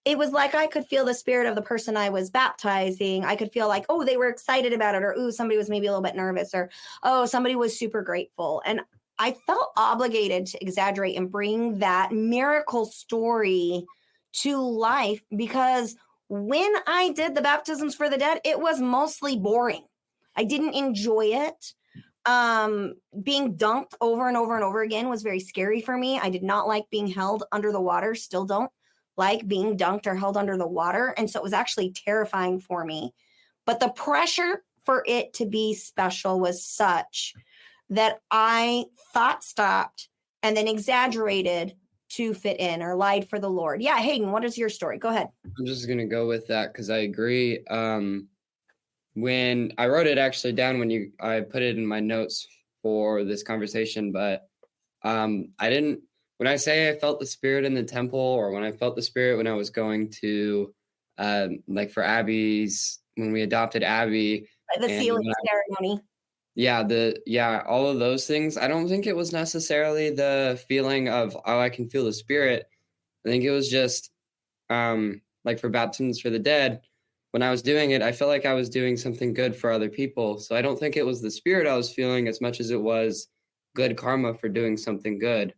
it was like I could feel the spirit of the person I was baptizing. I could feel like, oh, they were excited about it, or, ooh, somebody was maybe a little bit nervous, or, oh, somebody was super grateful. And I felt obligated to exaggerate and bring that miracle story to life because when I did the baptisms for the dead, it was mostly boring. I didn't enjoy it. Being dunked over and over and over again was very scary for me. I did not like being held under the water, still don't like being dunked or held under the water. And so it was actually terrifying for me. But the pressure for it to be special was such that I thought stopped and then exaggerated to fit in or lied for the Lord. Yeah, Hayden, what is your story? Go ahead. I'm just going to go with that because I agree. When I wrote it actually down I put it in my notes for this conversation, but when I say I felt the spirit in the temple, or when I felt the spirit when I was going to, like for Abby's, when we adopted Abby. The sealing ceremony. Yeah, all of those things. I don't think it was necessarily the feeling of, oh, I can feel the spirit. I think it was just, like for baptisms for the dead, when I was doing it, I felt like I was doing something good for other people. So I don't think it was the spirit I was feeling as much as it was good karma for doing something good.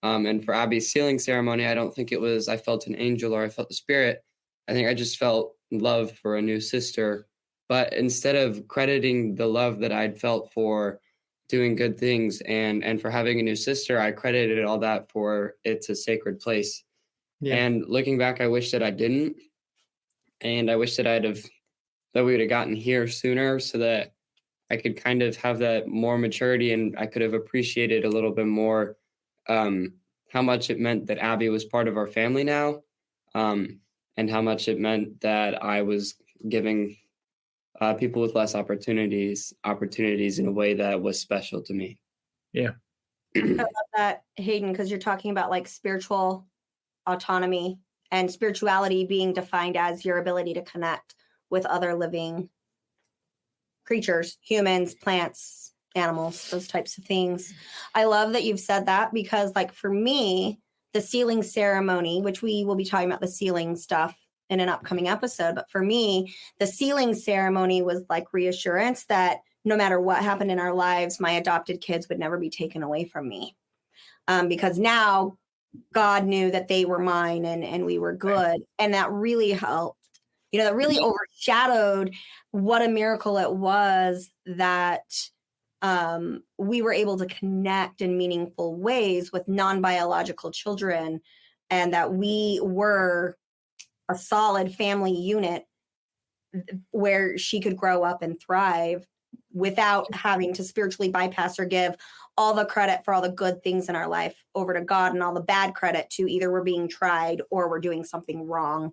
And for Abby's sealing ceremony, I don't think it was I felt an angel or I felt the spirit. I think I just felt love for a new sister. But instead of crediting the love that I'd felt for doing good things and for having a new sister, I credited all that for it's a sacred place. Yeah. And looking back, I wish that I didn't. And I wish that that we would have gotten here sooner so that I could kind of have that more maturity and I could have appreciated a little bit more how much it meant that Abby was part of our family now, and how much it meant that I was giving people with less opportunities in a way that was special to me. Yeah. I love that, Hayden, because you're talking about like spiritual autonomy and spirituality being defined as your ability to connect with other living creatures, humans, plants, animals, those types of things. I love that you've said that because, like, for me, the sealing ceremony, which we will be talking about the sealing stuff in an upcoming episode, but for me, the sealing ceremony was like reassurance that no matter what happened in our lives, my adopted kids would never be taken away from me. Because now God knew that they were mine and we were good. And that really helped. You know, that really overshadowed what a miracle it was that we were able to connect in meaningful ways with non-biological children, and that we were a solid family unit where she could grow up and thrive without having to spiritually bypass or give all the credit for all the good things in our life over to God and all the bad credit to either we're being tried or we're doing something wrong.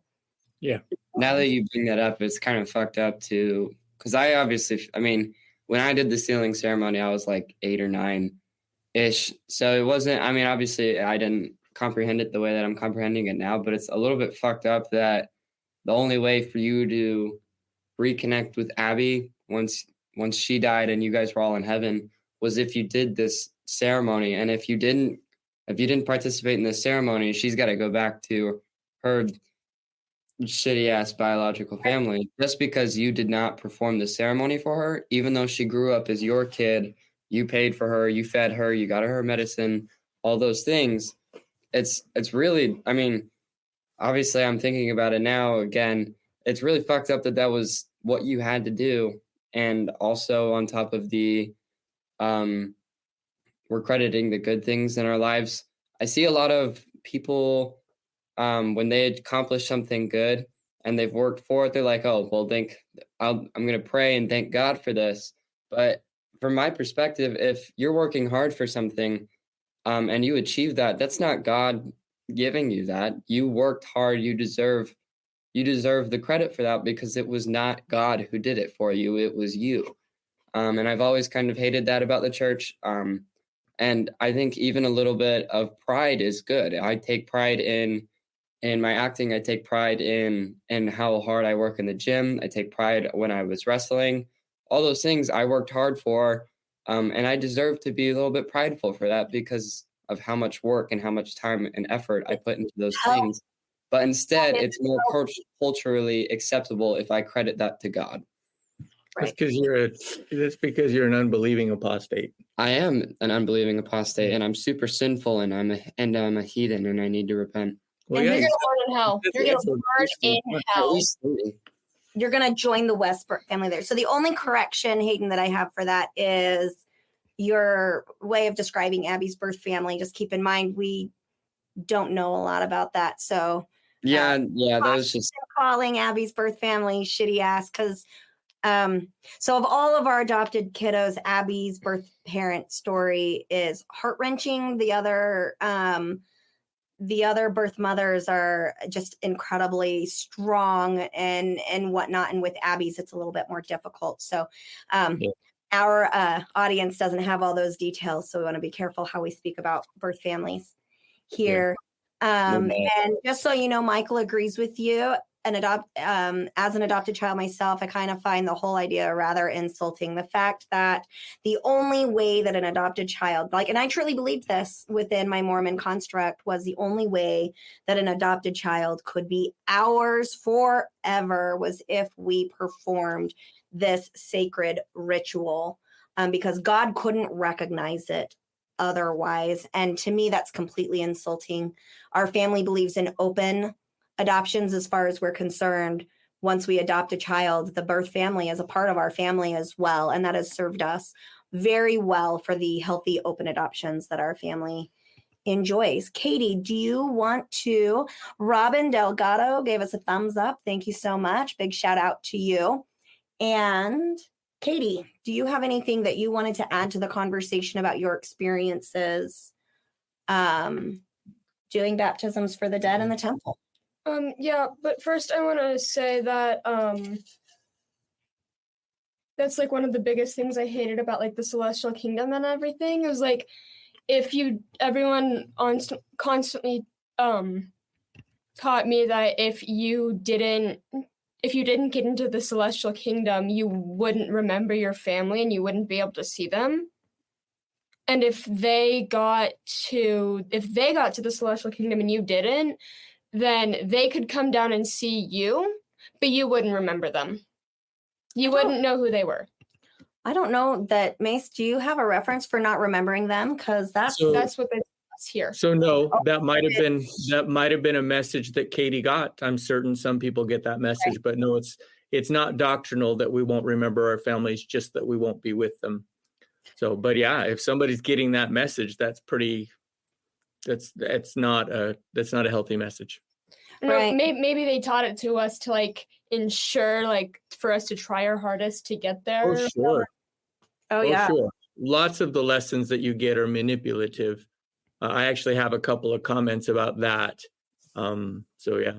Yeah. Now that you bring that up, it's kind of fucked up too. Because I mean, when I did the sealing ceremony, I was like 8 or 9-ish. So it wasn't, I mean, obviously I didn't comprehend it the way that I'm comprehending it now, but it's a little bit fucked up that the only way for you to reconnect with Abby once she died and you guys were all in heaven was if you did this ceremony. And if you didn't participate in this ceremony, she's got to go back to her shitty ass biological family just because you did not perform the ceremony for her, even though she grew up as your kid. You paid for her, you fed her, you got her medicine, all those things. It's really, I mean, obviously I'm thinking about it now again. It's really fucked up that was what you had to do. And also on top of the we're crediting the good things in our lives. I see a lot of people when they accomplish something good and they've worked for it, they're like, oh, well, I'm going to pray and thank God for this. But from my perspective, if you're working hard for something and you achieve that, that's not God giving you that. You worked hard. You deserve the credit for that because it was not God who did it for you. It was you. And I've always kind of hated that about the church. And I think even a little bit of pride is good. I take pride in my acting. I take pride in how hard I work in the gym. I take pride when I was wrestling. All those things I worked hard for. And I deserve to be a little bit prideful for that because of how much work and how much time and effort I put into those things. But instead, it's more culturally acceptable if I credit that to God. That's because you're an unbelieving apostate. I am an unbelieving apostate, and I'm super sinful, and I'm a heathen, and I need to repent. Well, and you're gonna burn in hell. You're gonna burn in hell. You're gonna join the Westbrook family there. So the only correction, Hayden, that I have for that is your way of describing Abby's birth family. Just keep in mind we don't know a lot about that. So yeah, that was just calling Abby's birth family shitty ass because. So of all of our adopted kiddos, Abby's birth parent story is heart-wrenching. The other birth mothers are just incredibly strong and whatnot. And with Abby's, it's a little bit more difficult. So our audience doesn't have all those details. So we want to be careful how we speak about birth families here. And just so you know, Michael agrees with you. as an adopted child myself, I kind of find the whole idea rather insulting. The fact that the only way that an adopted child, and I truly believed this within my Mormon construct, was the only way that an adopted child could be ours forever was if we performed this sacred ritual, because God couldn't recognize it otherwise. And to me, that's completely insulting. Our family believes in open adoptions as far as we're concerned. Once we adopt a child, the birth family is a part of our family as well. And that has served us very well for the healthy open adoptions that our family enjoys. Katie, do you want to? Robin Delgado gave us a thumbs up. Thank you so much. Big shout out to you. And Katie, do you have anything that you wanted to add to the conversation about your experiences doing baptisms for the dead in the temple? Yeah, but first I want to say that that's like one of the biggest things I hated about like the celestial kingdom and everything. It was like everyone constantly taught me that if you didn't get into the celestial kingdom, you wouldn't remember your family and you wouldn't be able to see them. And if they got to the celestial kingdom and you didn't, then they could come down and see you, but you wouldn't remember them. You wouldn't know who they were. I don't know that, Mace, do you have a reference for not remembering them? Because that's what they here. So no, that might have been a message that Katie got. I'm certain some people get that message, but no, it's not doctrinal that we won't remember our families, just that we won't be with them. So, but yeah, if somebody's getting that message, that's not a healthy message. Right. Maybe they taught it to us to like ensure like for us to try our hardest to get there. Oh, sure. Oh, yeah. Sure. Lots of the lessons that you get are manipulative. I actually have a couple of comments about that. So yeah.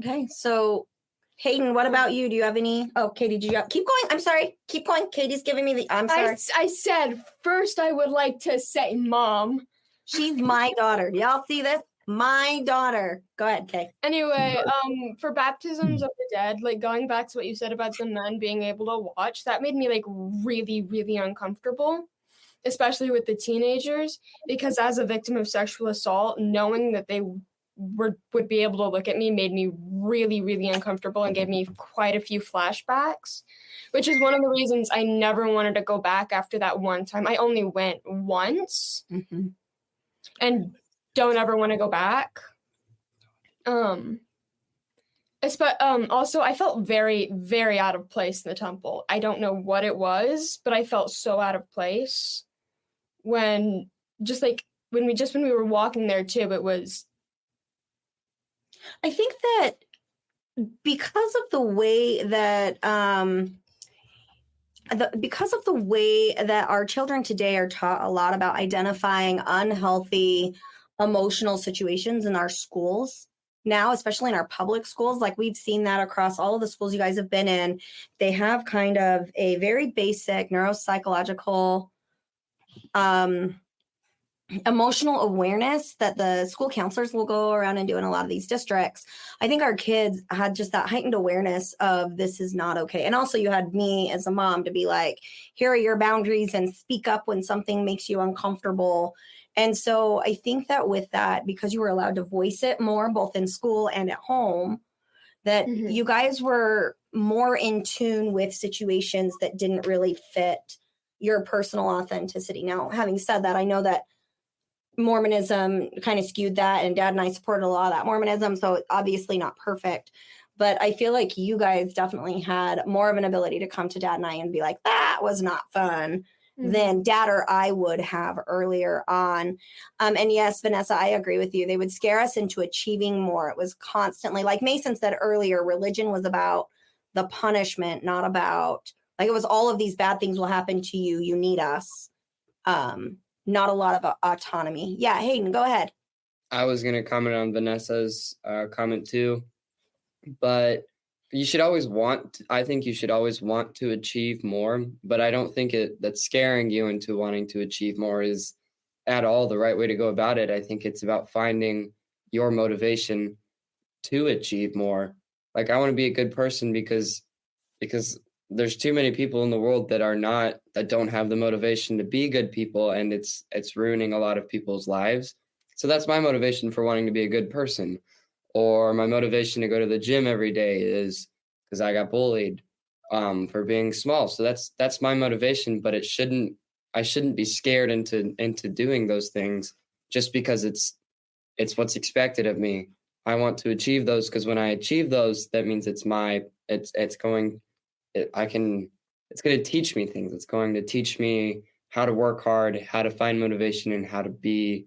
Okay. So Hayden, what about you? Do you have any? Oh, Katie, keep going? I'm sorry. Keep going. Katie's giving me I'm sorry. I said first I would like to say Mom. She's my daughter. Do y'all see this? My daughter. Go ahead, Kay. Anyway, for baptisms of the dead, like going back to what you said about the men being able to watch, that made me like really, really uncomfortable, especially with the teenagers, because as a victim of sexual assault, knowing that they would be able to look at me made me really, really uncomfortable and gave me quite a few flashbacks, which is one of the reasons I never wanted to go back after that one time. I only went once and don't ever want to go back. Also, I felt very, very out of place in the temple. I don't know what it was, but I felt so out of place when we were walking there too. It was. I think that because of the way that our children today are taught a lot about identifying unhealthy emotional situations in our schools now, especially in our public schools, like we've seen that across all of the schools you guys have been in. They have kind of a very basic neuropsychological emotional awareness that the school counselors will go around and do in a lot of these districts. I think our kids had just that heightened awareness of this is not okay. And also you had me as a mom to be like, here are your boundaries and speak up when something makes you uncomfortable. And so I think that with that, because you were allowed to voice it more, both in school and at home, that you guys were more in tune with situations that didn't really fit your personal authenticity. Now, having said that, I know that Mormonism kind of skewed that, and Dad and I supported a lot of that Mormonism, so it's obviously not perfect. But I feel like you guys definitely had more of an ability to come to Dad and I and be like, that was not fun, than Dad or I would have earlier on. And yes, Vanessa, I agree with you. They would scare us into achieving more. It was constantly, like Mason said earlier, religion was about the punishment, not about, like, it was all of these bad things will happen to you. You need us. Not a lot of autonomy. Yeah, Hayden, go ahead. I was going to comment on Vanessa's comment too, but you should always I think you should always want to achieve more, but I don't think that scaring you into wanting to achieve more is at all the right way to go about it. I think it's about finding your motivation to achieve more. Like, I want to be a good person because there's too many people in the world that don't have the motivation to be good people, and it's ruining a lot of people's lives. So that's my motivation for wanting to be a good person. Or my motivation to go to the gym every day is because I got bullied for being small. So that's my motivation, but I shouldn't be scared into doing those things just because it's what's expected of me. I want to achieve those because when I achieve those, that means it's going to teach me things. It's going to teach me how to work hard, how to find motivation, and how to be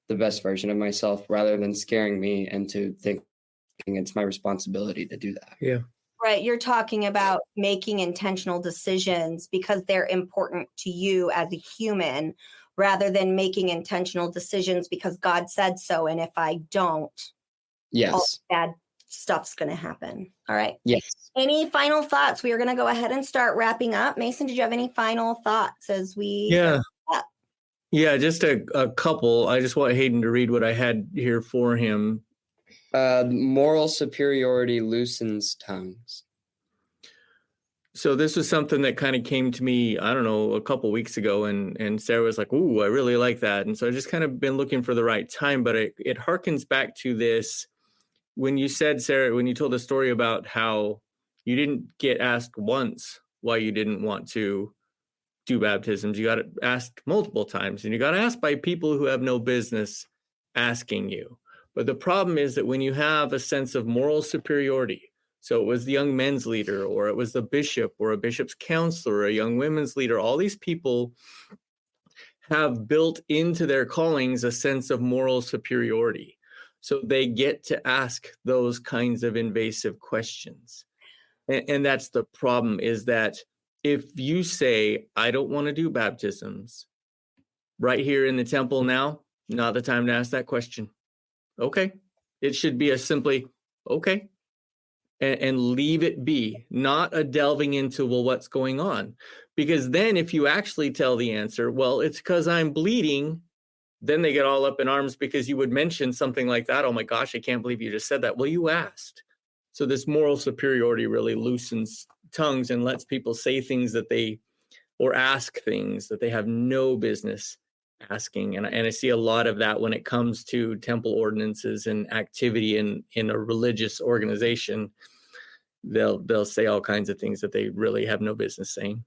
the best version of myself, rather than scaring me into thinking it's my responsibility to do that. Yeah. Right. You're talking about making intentional decisions because they're important to you as a human, rather than making intentional decisions because God said so. And if I don't, Yes, all bad stuff's going to happen. All right. Yes. Any final thoughts? We are going to go ahead and start wrapping up. Mason, did you have any final thoughts as we? Yeah, just a couple. I just want Hayden to read what I had here for him. Moral superiority loosens tongues. So this was something that kind of came to me, I don't know, a couple weeks ago, and Sarah was like, "Ooh, I really like that." And so I just kind of been looking for the right time, but it harkens back to this when you said, Sarah, when you told the story about how you didn't get asked once why you didn't want to do baptisms. You got asked multiple times, and you got asked by people who have no business asking you. But the problem is that when you have a sense of moral superiority, so it was the young men's leader, or it was the bishop, or a bishop's counselor, or a young women's leader, all these people have built into their callings a sense of moral superiority. So they get to ask those kinds of invasive questions. And that's the problem, is that if you say, I don't want to do baptisms right here in the temple now, not the time to ask that question. Okay. It should be a simply, okay, and leave it be, not a delving into, well, what's going on? Because then if you actually tell the answer, well, it's because I'm bleeding, then they get all up in arms because you would mention something like that. Oh my gosh, I can't believe you just said that. Well, you asked. So this moral superiority really loosens tongues and lets people say things or ask things that they have no business asking. And I see a lot of that when it comes to temple ordinances and activity in a religious organization. They'll say all kinds of things that they really have no business saying.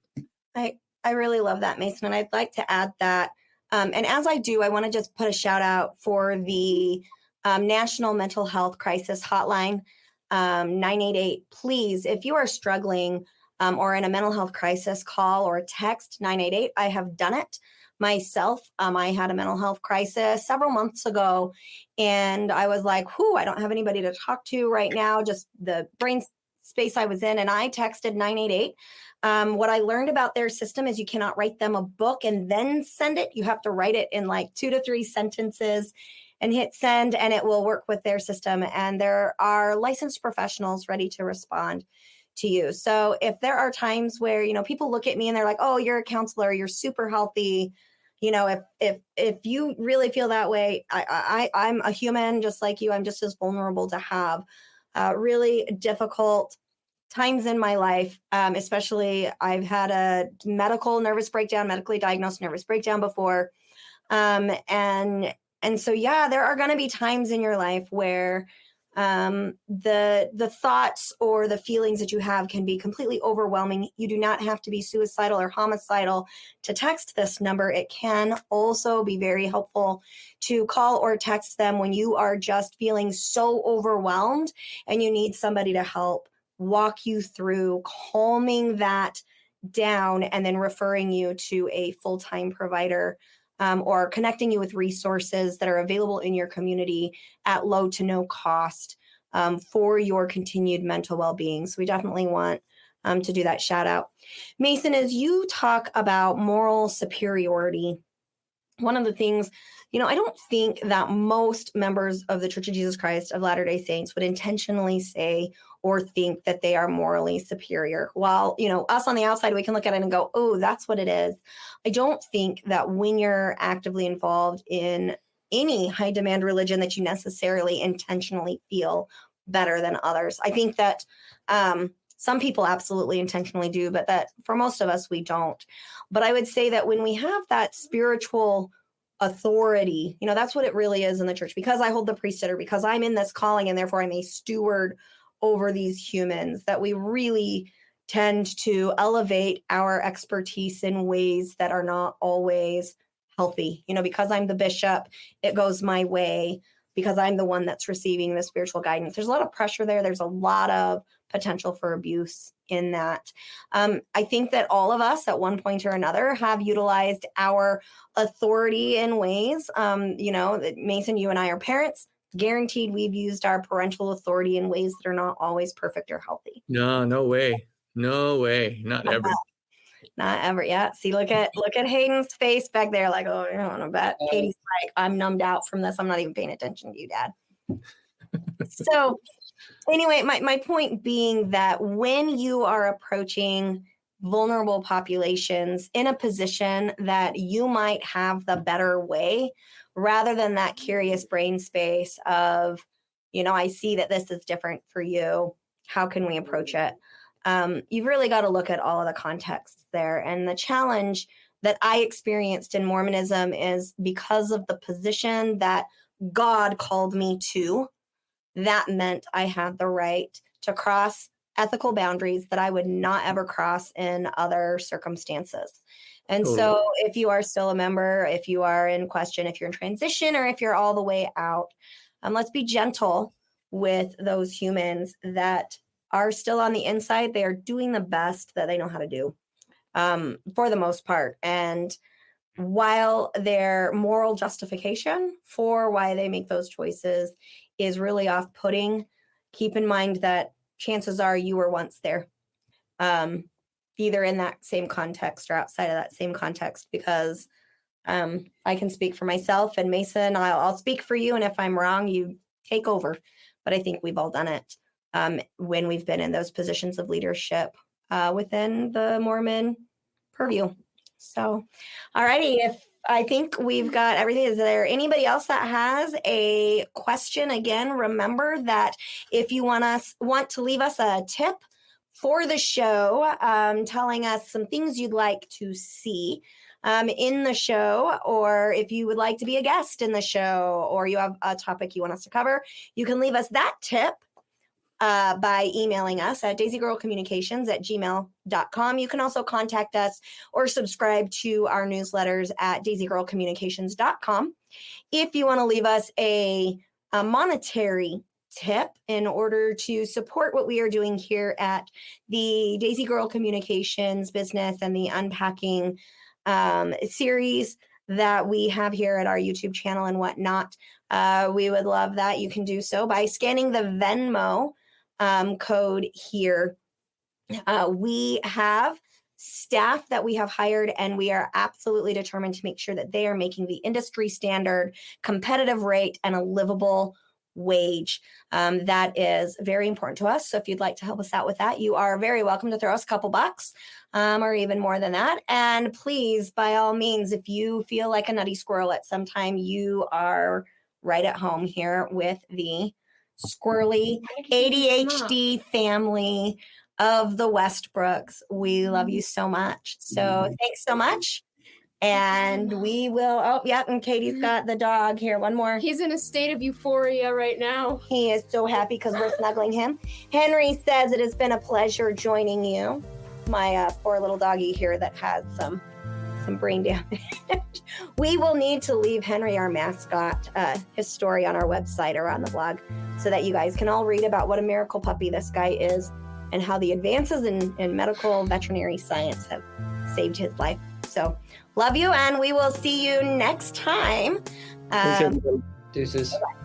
I really love that, Mason. And I'd like to add that. And as I do, I want to just put a shout out for the National Mental Health Crisis Hotline, 988. Please, if you are struggling or in a mental health crisis, call or text 988. I have done it myself. I had a mental health crisis several months ago, and I was like, I don't have anybody to talk to right now, just the brain space I was in. And I texted 988. What I learned about their system is you cannot write them a book and then send it. You have to write it in like 2 to 3 sentences and hit send, and it will work with their system. And there are licensed professionals ready to respond to you. So if there are times where, people look at me and they're like, oh, you're a counselor, you're super healthy. If you really feel that way, I'm a human just like you. I'm just as vulnerable to have really difficult times in my life, especially I've had a medically diagnosed nervous breakdown before. And so, there are going to be times in your life where the thoughts or the feelings that you have can be completely overwhelming. You do not have to be suicidal or homicidal to text this number. It can also be very helpful to call or text them when you are just feeling so overwhelmed and you need somebody to help walk you through calming that down and then referring you to a full-time provider or connecting you with resources that are available in your community at low to no cost for your continued mental well-being. So we definitely want to do that shout out. Mason, as you talk about moral superiority, one of the things, I don't think that most members of the Church of Jesus Christ of Latter-day Saints would intentionally say or think that they are morally superior. While, us on the outside, we can look at it and go, oh, that's what it is. I don't think that when you're actively involved in any high demand religion that you necessarily intentionally feel better than others. I think that some people absolutely intentionally do, but that for most of us, we don't. But I would say that when we have that spiritual authority, that's what it really is in the church, because I hold the priesthood, or because I'm in this calling and therefore I'm a steward over these humans, that we really tend to elevate our expertise in ways that are not always healthy. Because I'm the bishop, it goes my way, because I'm the one that's receiving the spiritual guidance. There's a lot of pressure there. There's a lot of potential for abuse in that. I think that all of us at one point or another have utilized our authority in ways, that Mason, you and I are parents. Guaranteed we've used our parental authority in ways that are not always perfect or healthy. No way. Not ever. Not ever. Yeah. See, look at Hayden's face back there. Like, oh, I don't know about. Katie's like, I'm numbed out from this. I'm not even paying attention to you, Dad. So anyway, my point being that when you are approaching vulnerable populations in a position that you might have the better way, rather than that curious brain space of, I see that this is different for you. How can we approach it? You've really got to look at all of the contexts there. And the challenge that I experienced in Mormonism is because of the position that God called me to, that meant I had the right to cross ethical boundaries that I would not ever cross in other circumstances. And so if you are still a member, if you are in question, if you're in transition, or if you're all the way out, let's be gentle with those humans that are still on the inside. They are doing the best that they know how to do, for the most part. And while their moral justification for why they make those choices is really off-putting, keep in mind that chances are you were once there, either in that same context or outside of that same context, because I can speak for myself, and Mason, I'll speak for you. And if I'm wrong, you take over. But I think we've all done it when we've been in those positions of leadership within the Mormon purview. So, all righty. I think we've got everything. Is there anybody else that has a question? Again, remember that if you want to leave us a tip for the show, telling us some things you'd like to see in the show, or if you would like to be a guest in the show, or you have a topic you want us to cover, you can leave us that tip by emailing us at daisygirlcommunications@gmail.com. You can also contact us or subscribe to our newsletters at daisygirlcommunications.com. If you want to leave us a monetary tip in order to support what we are doing here at the Daisy Girl Communications business and the Unpacking series that we have here at our YouTube channel and whatnot, we would love that. You can do so by scanning the Venmo code here. We have staff that we have hired, and we are absolutely determined to make sure that they are making the industry standard competitive rate and a livable wage. That is very important to us. So if you'd like to help us out with that, you are very welcome to throw us a couple bucks, or even more than that. And please, by all means, if you feel like a nutty squirrel at some time, you are right at home here with the squirrely ADHD family of the Westbrooks. We love you so much. So thanks so much. And we will, and Katie's got the dog here. One more. He's in a state of euphoria right now. He is so happy because we're snuggling him. Henry says it has been a pleasure joining you. My poor little doggy here that has some brain damage. We will need to leave Henry, our mascot, his story on our website or on the blog so that you guys can all read about what a miracle puppy this guy is and how the advances in medical veterinary science have saved his life. So love you, and we will see you next time. Deuces. Bye-bye.